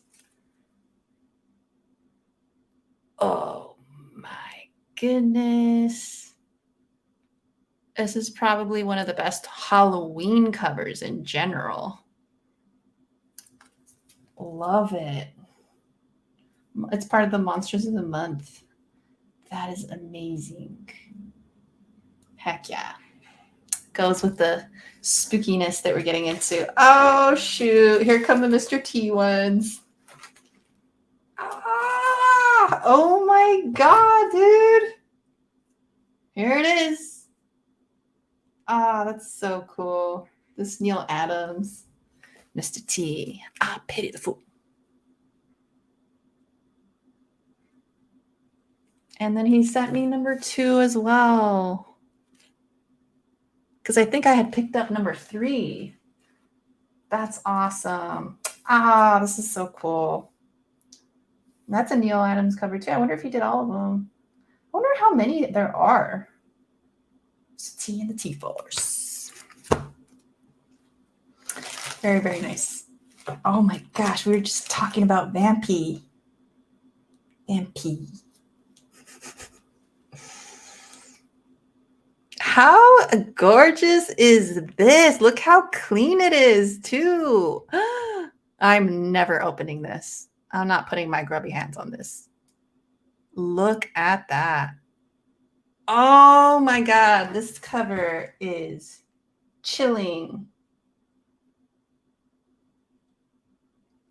Oh my goodness. This is probably one of the best Halloween covers in general. Love it. It's part of the Monsters of the Month. That is amazing. Heck yeah. Goes with the spookiness that we're getting into. Oh, shoot. Here come the Mr. T ones. Ah, oh my God, dude. Here it is. Ah, that's so cool. This Neil Adams. Mr. T. I pity the fool. And then he sent me number 2 as well. Because I think I had picked up number 3. That's awesome. Ah, this is so cool. And that's a Neil Adams cover too. I wonder if he did all of them. I wonder how many there are. It's T and the T-Force. Very, very nice. Oh my gosh, we were just talking about Vampy. Vampy. How gorgeous is this? Look how clean it is, too. I'm never opening this. I'm not putting my grubby hands on this. Look at that. Oh my God, this cover is chilling.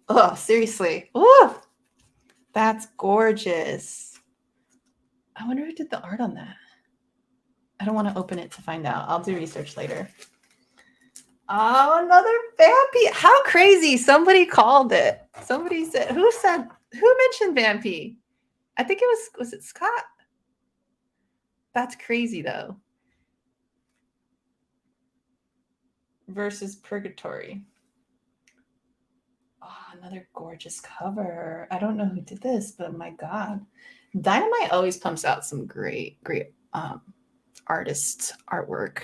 Oh, seriously. Ooh, that's gorgeous. I wonder who did the art on that. I don't want to open it to find out. I'll do research later. Oh, another Vampy. How crazy. Somebody called it. Somebody said, who mentioned Vampy? I think it was it Scott? That's crazy though. Versus Purgatory. Oh, another gorgeous cover. I don't know who did this, but my God. Dynamite always pumps out some great artist artwork.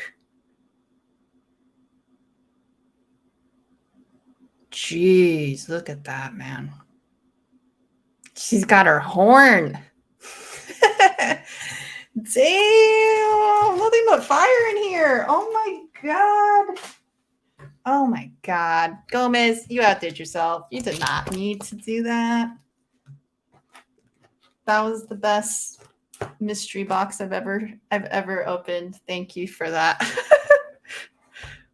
Jeez, look at that, man. She's got her horn. Damn, nothing but fire in here. Oh my God. Oh my God. Gomez, you outdid yourself. You did not need to do that. That was the best mystery box I've ever opened. Thank you for that.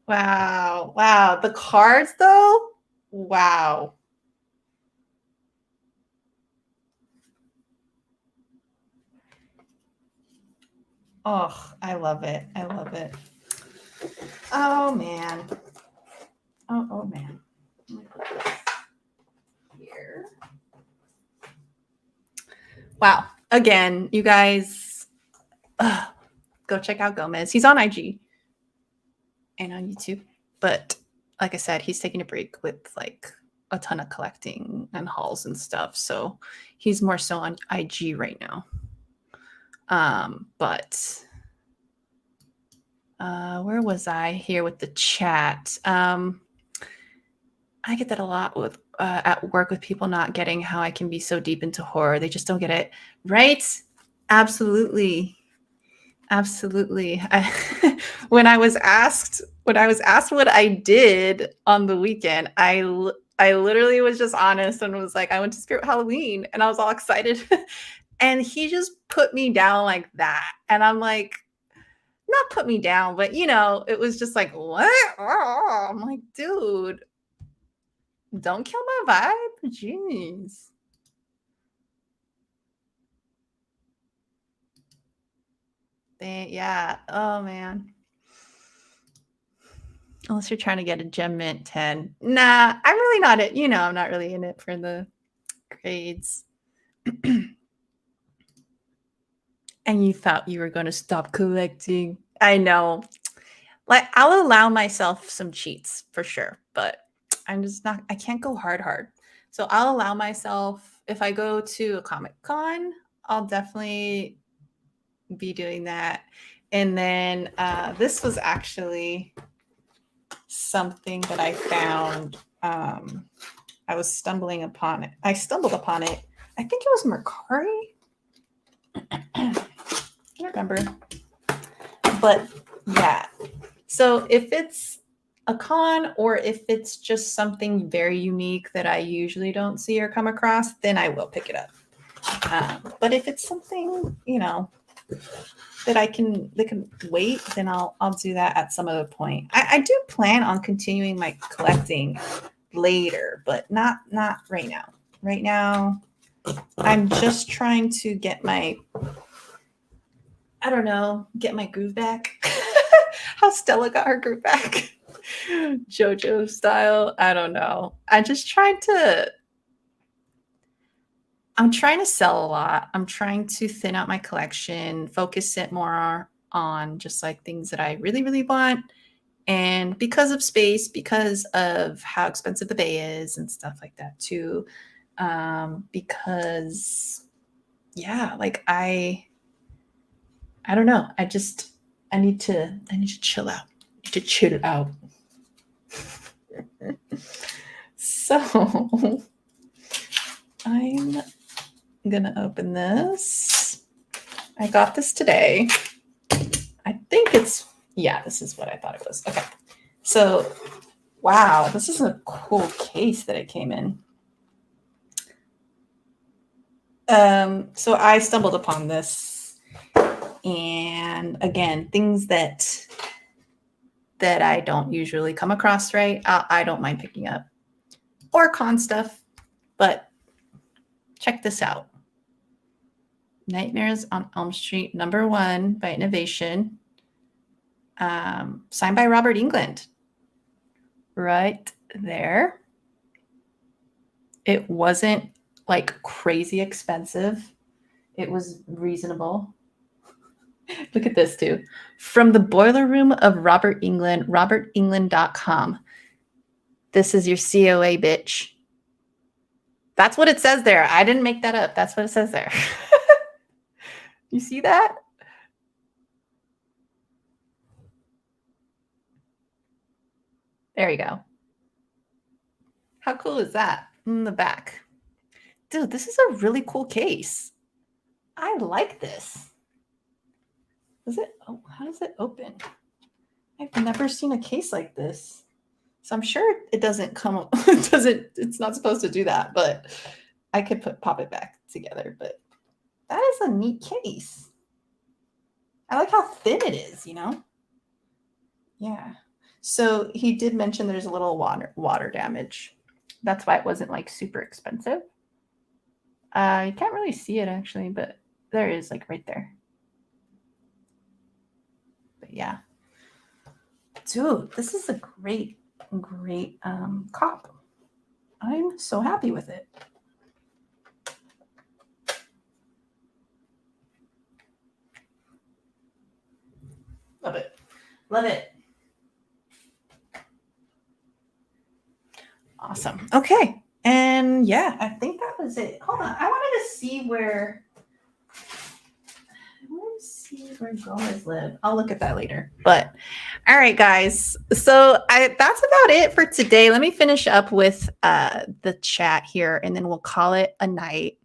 Wow. Wow. The cards though? Wow. Oh, I love it. I love it. Oh man. Oh man. Let me put this here. Wow. Again, you guys, go check out Gomez. He's on IG and on YouTube. But like I said, he's taking a break with like a ton of collecting and hauls and stuff. So he's more so on IG right now. But where was I here with the chat? I get that a lot with at work with people not getting how I can be so deep into horror. They just don't get it, right? Absolutely, absolutely. When I was asked what I did on the weekend, I literally was just honest and was like, I went to Spirit Halloween, and I was all excited, and he just put me down like that, and I'm like, not put me down, but it was just like, what? Oh, I'm like, dude, don't kill my vibe. Jeez. Yeah. Oh man. Unless you're trying to get a gem mint 10. Nah, I'm really not it. I'm not really in it for the grades. And you thought you were going to stop collecting. I know. Like, I'll allow myself some cheats for sure, but I'm just not, I can't go hard. So I'll allow myself, if I go to a Comic Con, I'll definitely be doing that. And then this was actually something that I found. I was stumbling upon it. I stumbled upon it. I think it was Mercari. I don't remember. But yeah. So if it's a con or if it's just something very unique that I usually don't see or come across, then I will pick it up. But if it's something, that can wait, then I'll do that at some other point. I do plan on continuing my collecting later, but not right now. Right now, I'm just trying to get my groove back. How Stella got her groove back. JoJo style. I don't know. I'm trying to sell a lot. I'm trying to thin out my collection, focus it more on just like things that I really, really want. And because of space, because of how expensive the Bay is and stuff like that too. Because like I don't know. I need to chill out. To chill out. So I'm gonna open this. I got this today. I think this is what I thought it was. Okay. So, wow, this is a cool case that it came in. So I stumbled upon this, and again, things that I don't usually come across, right? I don't mind picking up, or con stuff, but check this out. Nightmares on Elm Street #1 by Innovation, signed by Robert Englund. Right there. It wasn't like crazy expensive. It was reasonable. Look at this too. From the boiler room of Robert Englund, robertenglund.com. This is your COA, bitch. That's what it says there. I didn't make that up. That's what it says there. You see that? There you go. How cool is that? In the back. Dude, this is a really cool case. I like this. How does it open? I've never seen a case like this. So I'm sure it doesn't come, it's not supposed to do that, but I could pop it back together. But that is a neat case. I like how thin it is, Yeah. So he did mention there's a little water damage. That's why it wasn't like super expensive. You can't really see it actually, but there is like right there. But yeah. Dude, this is a great cop. I'm so happy with it. Love it. Love it. Awesome. Okay. And yeah, I think that was it. Hold on. I wanted to see where see where Gomez live. I'll look at that later. But all right, guys. So that's about it for today. Let me finish up with the chat here, and then we'll call it a night.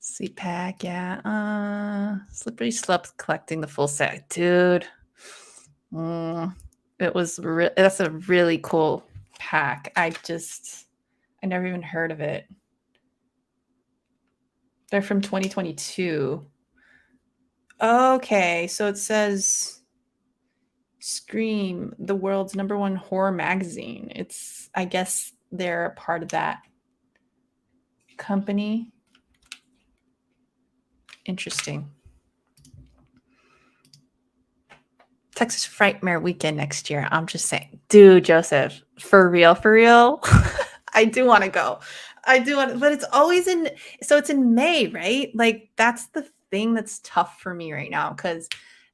CPAC, yeah. Slippery Slope collecting the full set, dude. It was that's a really cool pack. I never even heard of it. They're from 2022. Okay, so it says Scream, the world's #1 horror magazine. I guess they're a part of that company. Interesting. Texas Frightmare weekend next year. I'm just saying, dude, Joseph, for real. I do want to go. But it's always it's in May, right? Like that's the thing that's tough for me right now, because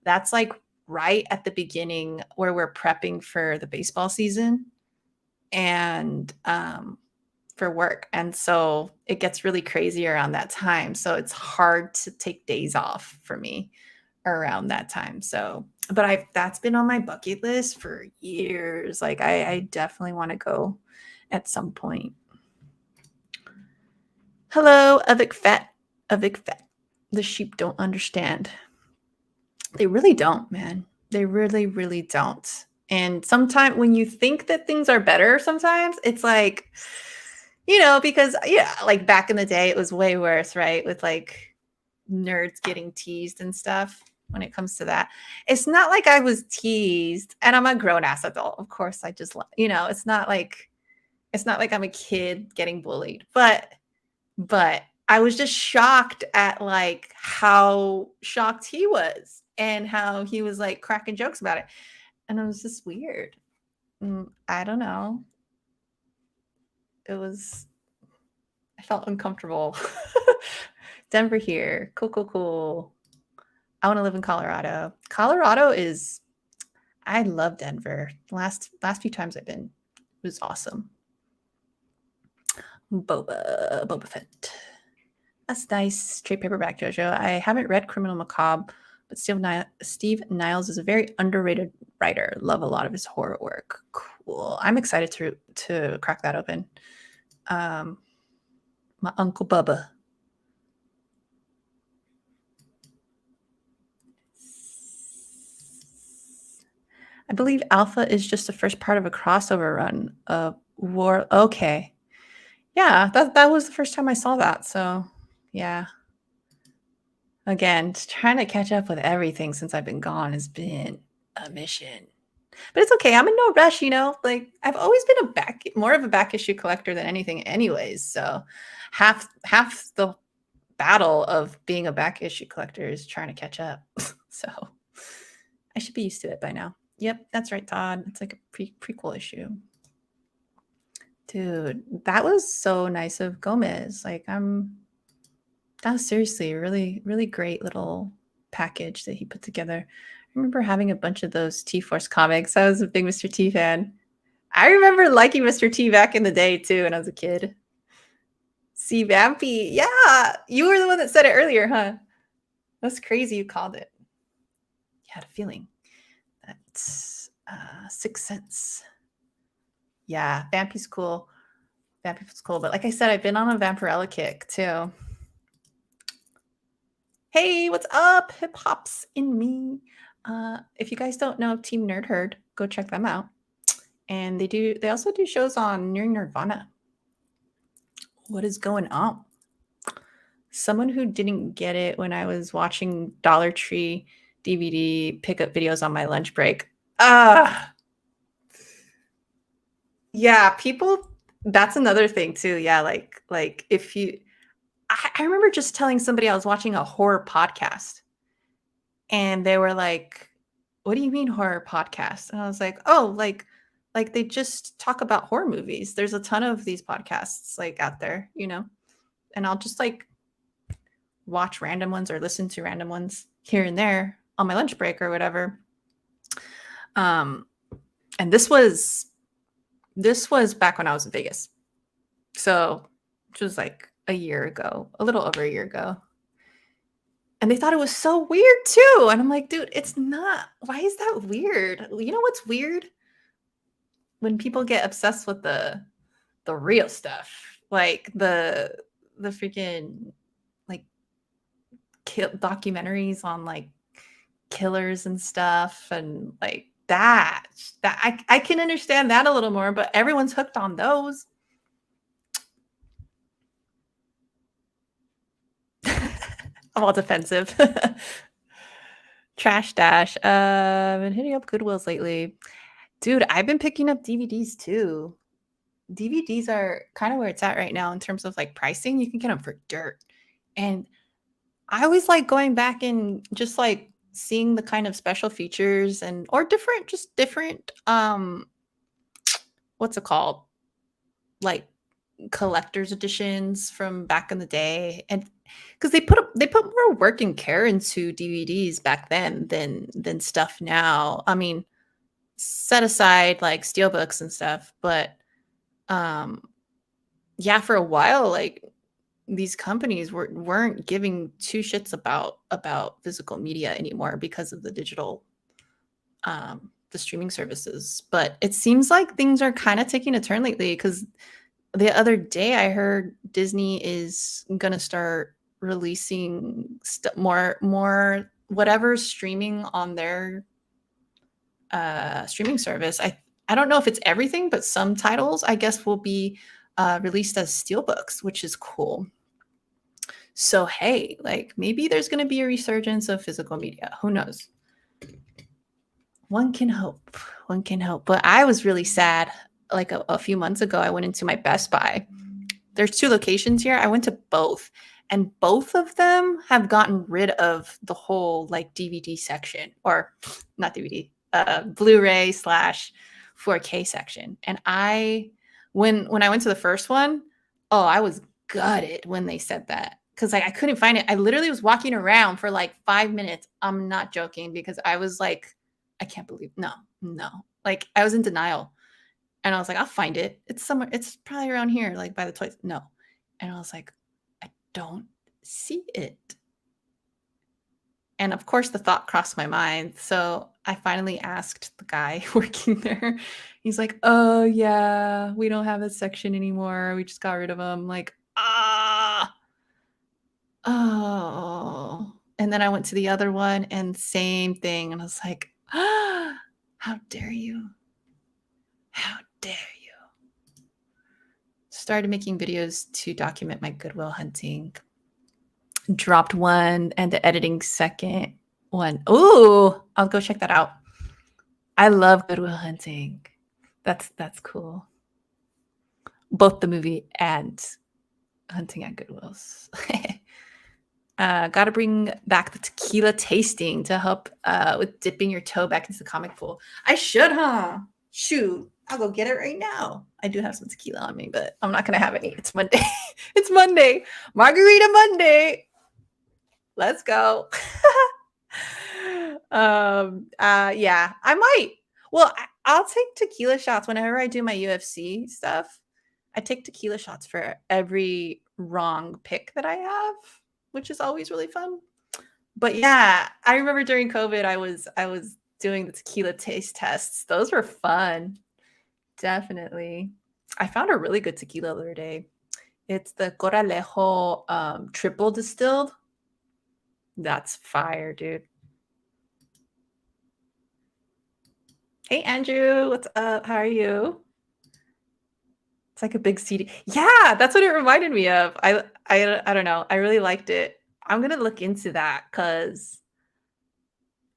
that's like right at the beginning where we're prepping for the baseball season and for work. And so it gets really crazy around that time. So it's hard to take days off for me around that time. So, but that's been on my bucket list for years. Like I definitely want to go at some point. Hello, Avik Fett. The sheep don't understand. They really don't, man. They really, really don't. And sometimes when you think that things are better, sometimes it's like, because like back in the day, it was way worse, right? With like nerds getting teased and stuff when it comes to that. It's not like I was teased, and I'm a grown-ass adult. Of course, I just, it's not like I'm a kid getting bullied, but I was just shocked at like how shocked he was and how he was like cracking jokes about it. And it was just weird. I don't know. I felt uncomfortable. Denver here. Cool. I want to live in Colorado. I love Denver. Last few times I've been, it was awesome. Boba Fett. That's nice. Trade paperback, JoJo. I haven't read Criminal Macabre, but Steve Niles is a very underrated writer. Love a lot of his horror work. Cool. I'm excited to crack that open. My Uncle Bubba. I believe Alpha is just the first part of a crossover run of War. Okay. Yeah, that was the first time I saw that. So, yeah. Again, just trying to catch up with everything since I've been gone has been a mission. But it's okay. I'm in no rush, Like I've always been more of a back issue collector than anything anyways. So half the battle of being a back issue collector is trying to catch up. So I should be used to it by now. Yep, that's right, Todd. It's like a prequel issue. Dude, that was so nice of Gomez. Like that was seriously a really, really great little package that he put together. I remember having a bunch of those T-Force comics. I was a big Mr. T fan. I remember liking Mr. T back in the day too when I was a kid. See Vampy. Yeah, you were the one that said it earlier, huh? That's crazy you called it. You had a feeling. That's Sixth Sense. Yeah, Vampy's cool. Vampy's cool. But like I said, I've been on a Vampirella kick too. Hey, what's up? Hip Hop's in me. If you guys don't know Team Nerd Herd, go check them out. And they also do shows on Near Nirvana. What is going on? Someone who didn't get it when I was watching Dollar Tree DVD pickup videos on my lunch break. Yeah, people, that's another thing too. Yeah, like if you I remember just telling somebody I was watching a horror podcast and they were like, "What do you mean horror podcast?" And I was like, "Oh, like they just talk about horror movies. There's a ton of these podcasts like out there, And I'll just like watch random ones or listen to random ones here and there on my lunch break or whatever." And this was back when I was in Vegas. So, which was like a year ago, a little over a year ago. And they thought it was so weird too. And I'm like, dude, it's not. Why is that weird? You know what's weird? When people get obsessed with the real stuff, like the freaking like documentaries on like killers and stuff, and like that I can understand that a little more, but everyone's hooked on those. I'm all defensive. Trash Dash. Been hitting up Goodwills lately. Dude, I've been picking up DVDs too. DVDs are kind of where it's at right now in terms of like pricing. You can get them for dirt. And I always like going back and just like seeing the kind of special features and or different what's it called? Like collector's editions from back in the day. And because they put more work and care into DVDs back then than stuff now. I mean, set aside like steelbooks and stuff, but um yeah, for a while, like these companies weren't giving two shits about physical media anymore because of the digital the streaming services. But it seems like things are kind of taking a turn lately, because the other day I heard Disney is gonna start releasing more whatever's streaming on their streaming service. I don't know if it's everything, but some titles I guess will be released as steelbooks, which is cool. So hey, like maybe there's going to be a resurgence of physical media. Who knows? One can hope. One can hope. But I was really sad. Like a few months ago, I went into my Best Buy. There's two locations here. I went to both, and both of them have gotten rid of the whole like DVD section, or not DVD, Blu-ray slash 4K section. And when I went to the first one, oh, I was gutted when they said that, because I couldn't find it. I literally was walking around for like 5 minutes. I'm not joking, because I was like, I can't believe no. Like I was in denial. And I was like, I'll find it. It's somewhere, it's probably around here, like by the toys. No. And I was like, I don't see it. And of course, the thought crossed my mind. So I finally asked the guy working there. He's like, oh, yeah, we don't have this section anymore. We just got rid of them. Like, oh. And then I went to the other one and same thing. And I was like, how dare you? How dare you? Started making videos to document my Goodwill hunting. Dropped one and the editing second one. Ooh, I'll go check that out. I love Goodwill Hunting. That's cool. Both the movie and Hunting at Goodwill's. Got to bring back the tequila tasting to help with dipping your toe back into the comic pool. I should, huh? Shoot, I'll go get it right now. I do have some tequila on me, but I'm not going to have any. It's Monday. It's Monday. Margarita Monday. Let's go. Yeah, I might. Well, I'll take tequila shots whenever I do my UFC stuff. I take tequila shots for every wrong pick that I have, which is always really fun. But yeah, I remember during COVID, I was doing the tequila taste tests. Those were fun. Definitely. I found a really good tequila the other day. It's the Coralejo triple distilled. That's fire, dude. Hey, Andrew, what's up? How are you? It's like a big CD. Yeah, that's what it reminded me of. I don't know. I really liked it. I'm gonna look into that, because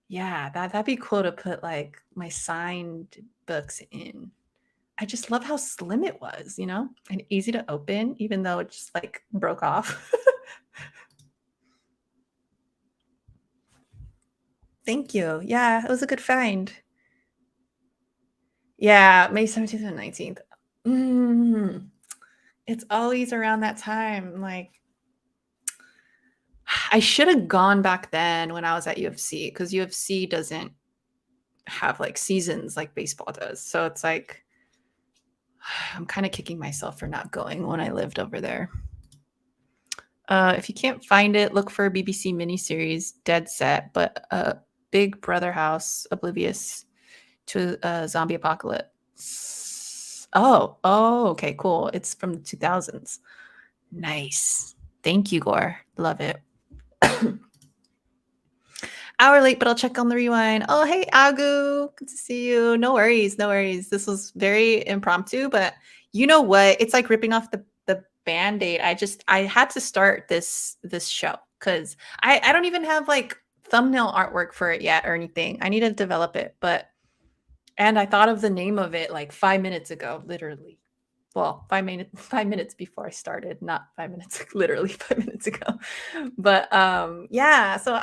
yeah, that'd be cool to put like my signed books in. I just love how slim it was, and easy to open, even though it just like broke off. Thank you. Yeah, it was a good find. Yeah, May 17th and 19th. It's always around that time. Like, I should have gone back then when I was at UFC, because UFC doesn't have like seasons like baseball does. So it's like, I'm kind of kicking myself for not going when I lived over there. If you can't find it, look for BBC miniseries Dead Set, but Big Brother House, Oblivious to Zombie Apocalypse. Oh, okay, cool. It's from the 2000s. Nice. Thank you, Gore. Love it. Hour late, but I'll check on the rewind. Oh, hey, Agu. Good to see you. No worries. No worries. This was very impromptu, but you know what? It's like ripping off the band-aid. I had to start this show because I don't even have like thumbnail artwork for it yet or anything. I need to develop it, and I thought of the name of it like 5 minutes ago, literally. Well, 5 minutes before I started, not 5 minutes, literally 5 minutes ago. But yeah, so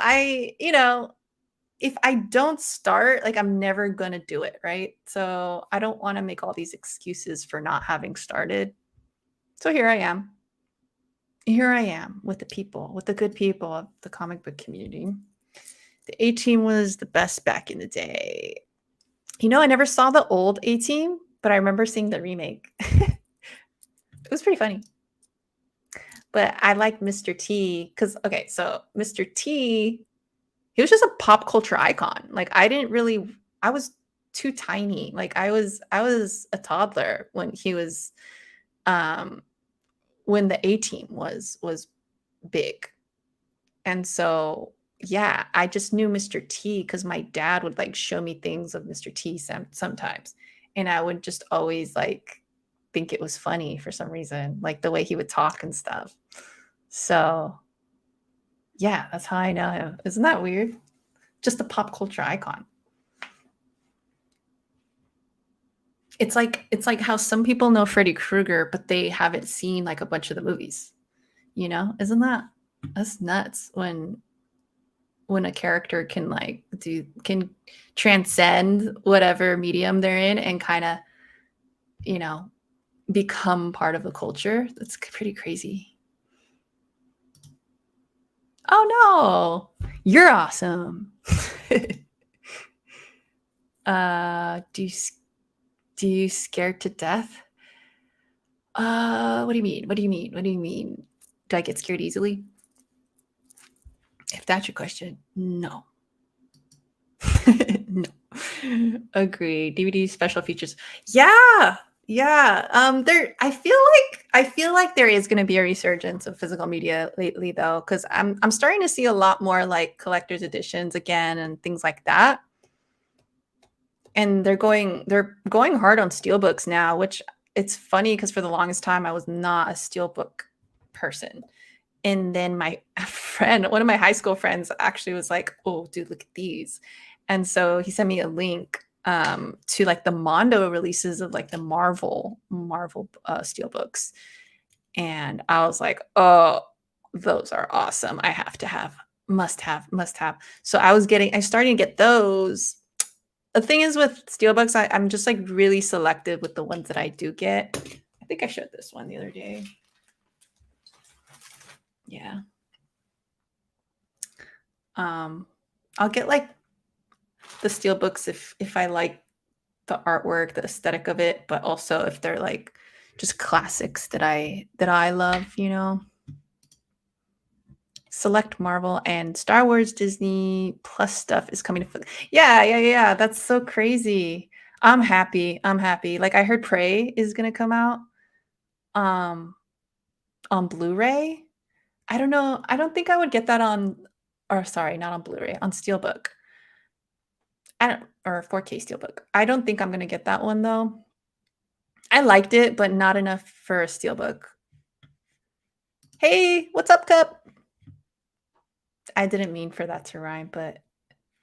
if I don't start, like I'm never gonna do it, right? So I don't want to make all these excuses for not having started. So here I am. Here I am with the people, with the good people of the comic book community. The A-Team was the best back in the day. I never saw the old A-Team, but I remember seeing the remake. It was pretty funny. But I like Mr. T because, okay, so Mr. T, he was just a pop culture icon. Like I was too tiny. Like I was a toddler when he was, um, when the A-Team was big. And so, yeah, I just knew Mr. T because my dad would like show me things of Mr. T sometimes. And I would just always like think it was funny for some reason, like the way he would talk and stuff. So, yeah, that's how I know him. Isn't that weird? Just a pop culture icon. It's like how some people know Freddy Krueger, but they haven't seen like a bunch of the movies. Isn't that's nuts when a character can transcend whatever medium they're in and kind of, you know, become part of the culture. That's pretty crazy. Oh no, you're awesome. Do you scared to death? What do you mean? What do you mean? What do you mean? Do I get scared easily? If that's your question, no. No. Agree. DVD special features. Yeah. Yeah. I feel like there is going to be a resurgence of physical media lately though, because I'm starting to see a lot more like collector's editions again and things like that. And they're going hard on steelbooks now, which it's funny because for the longest time I was not a steelbook person. And then my friend, one of my high school friends actually was like, "Oh, dude, look at these." And so he sent me a link to like the Mondo releases of like the Marvel steelbooks. And I was like, "Oh, those are awesome. I have to have, must have, must have." So I started to get those. The thing is with steelbooks, I'm just like really selective with the ones that I do get. I think I showed this one the other day. Yeah. I'll get like the steelbooks if I like the artwork, the aesthetic of it, but also if they're like just classics that I love. Select Marvel and Star Wars Disney Plus stuff is coming to. Yeah, yeah, yeah. That's so crazy. I'm happy. I'm happy. Like I heard Prey is gonna come out um on Blu-ray. I don't know. I don't think I would get that on, or sorry, not on Blu-ray, on Steelbook. I don't, or 4K Steelbook. I don't think I'm gonna get that one though. I liked it, but not enough for a Steelbook. Hey, what's up, Cup? I didn't mean for that to rhyme, but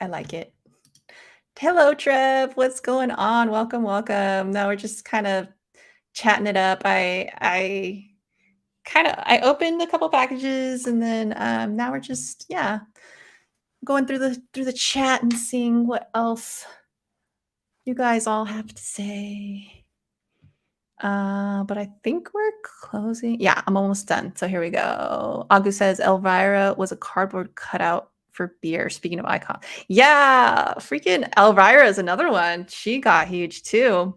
I like it. Hello, Trev. What's going on? Welcome, welcome. Now we're just kind of chatting it up. I opened a couple packages and then now we're just going through the chat and seeing what else you guys all have to say. But I think we're closing. Yeah, I'm almost done. So here we go. Agu says Elvira was a cardboard cutout for beer. Speaking of icon. Yeah, freaking Elvira is another one. She got huge too.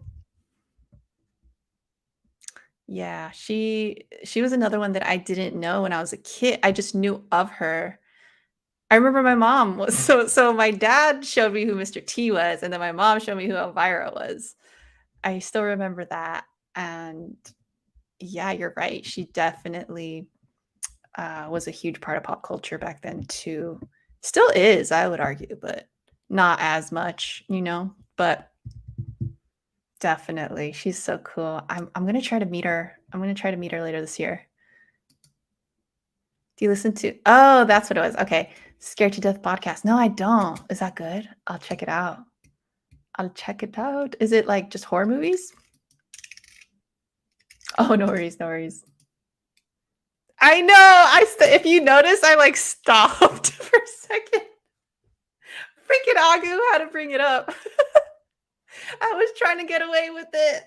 Yeah, she was another one that I didn't know when I was a kid. I just knew of her. I remember my mom was so my dad showed me who Mr. T was, and then my mom showed me who Elvira was. I still remember that, and yeah, you're right. She definitely was a huge part of pop culture back then too. Still is, I would argue, but not as much, you know. But definitely, she's so cool. I'm gonna try to meet her. I'm gonna try to meet her later this year. Do you listen to? Oh, that's what it was. Okay, Scared to Death podcast. No, I don't. Is that good? I'll check it out. I'll check it out. Is it like just horror movies? Oh, no worries, no worries. I know. If you notice, I like stopped for a second. Freaking Agu had to bring it up. I was trying to get away with it.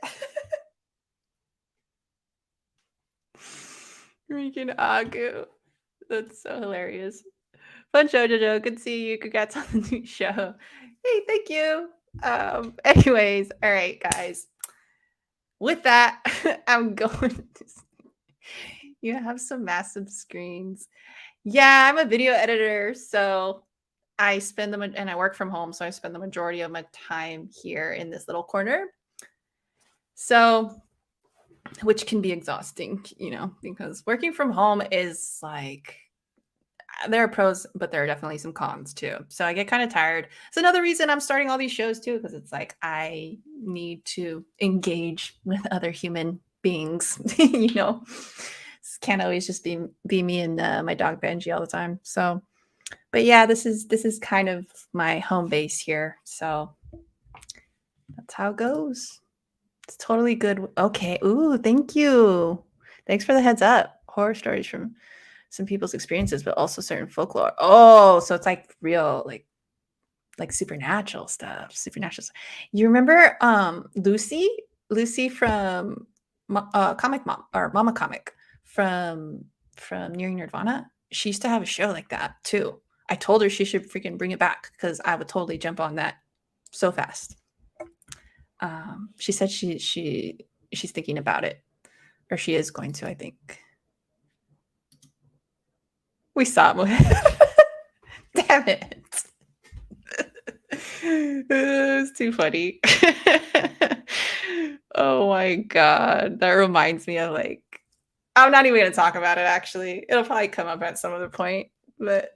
Freaking Agu. That's so hilarious. Fun show, Jojo. Good to see you. Congrats on the new show. Hey, thank you. Anyways, all right, guys. With that, I'm going to you have some massive screens. Yeah, I'm a video editor, so I spend and I work from home, so I spend the majority of my time here in this little corner. So, which can be exhausting, you know, because working from home is like there are pros, but there are definitely some cons too. So I get kind of tired. It's another reason I'm starting all these shows too, because it's like I need to engage with other human beings, you know. Can't always just be me and my dog Benji all the time. So, but yeah, this is kind of my home base here. So that's how it goes. It's totally good. Okay. Ooh, thank you. Thanks for the heads up. Horror stories from some people's experiences, but also certain folklore. Oh, so it's like real, like supernatural stuff. Supernatural. You remember Lucy? Lucy from Comic Mom or Mama Comic from Nearing Nirvana? She used to have a show like that too. I told her she should freaking bring it back because I would totally jump on that so fast. She said she's thinking about it, or she is going to. I think we saw it. Damn it! It's too funny. Oh my god, that reminds me of like I'm not even going to talk about it. Actually, it'll probably come up at some other point, but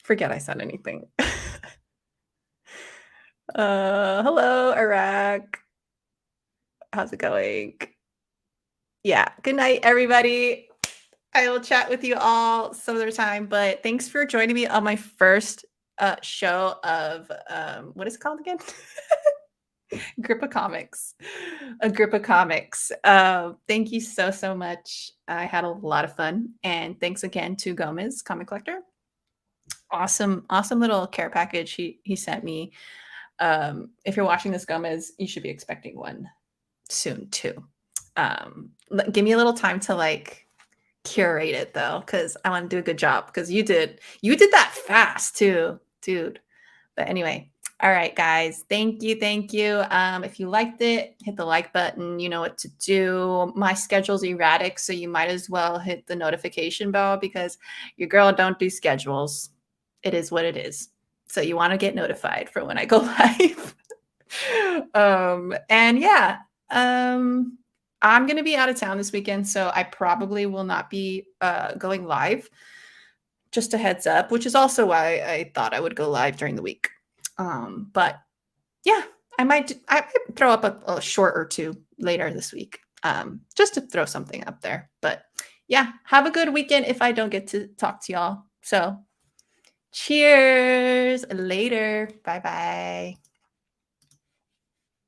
forget I said anything. Hello, Iraq. How's it going? Yeah. Good night, everybody. I will chat with you all some other time, but thanks for joining me on my first show of what is it called again? Grip of Comics. A Grip of Comics. Thank you so much. I had a lot of fun. And thanks again to Gomez, Comic Collector. Awesome little care package he sent me. If you're watching this, Gomez, you should be expecting one soon too. Give me a little time to like curate it though, because I want to do a good job. Because you did that fast too, dude. But anyway, all right, guys. Thank you. If you liked it, hit the like button. You know what to do. My schedule's erratic, so you might as well hit the notification bell because your girl don't do schedules. It is what it is. So you want to get notified for when I go live. And yeah, I'm going to be out of town this weekend, so I probably will not be going live. Just a heads up, which is also why I thought I would go live during the week. But yeah, I might throw up a short or two later this week, just to throw something up there. But yeah, have a good weekend if I don't get to talk to y'all. So cheers later. Bye-bye.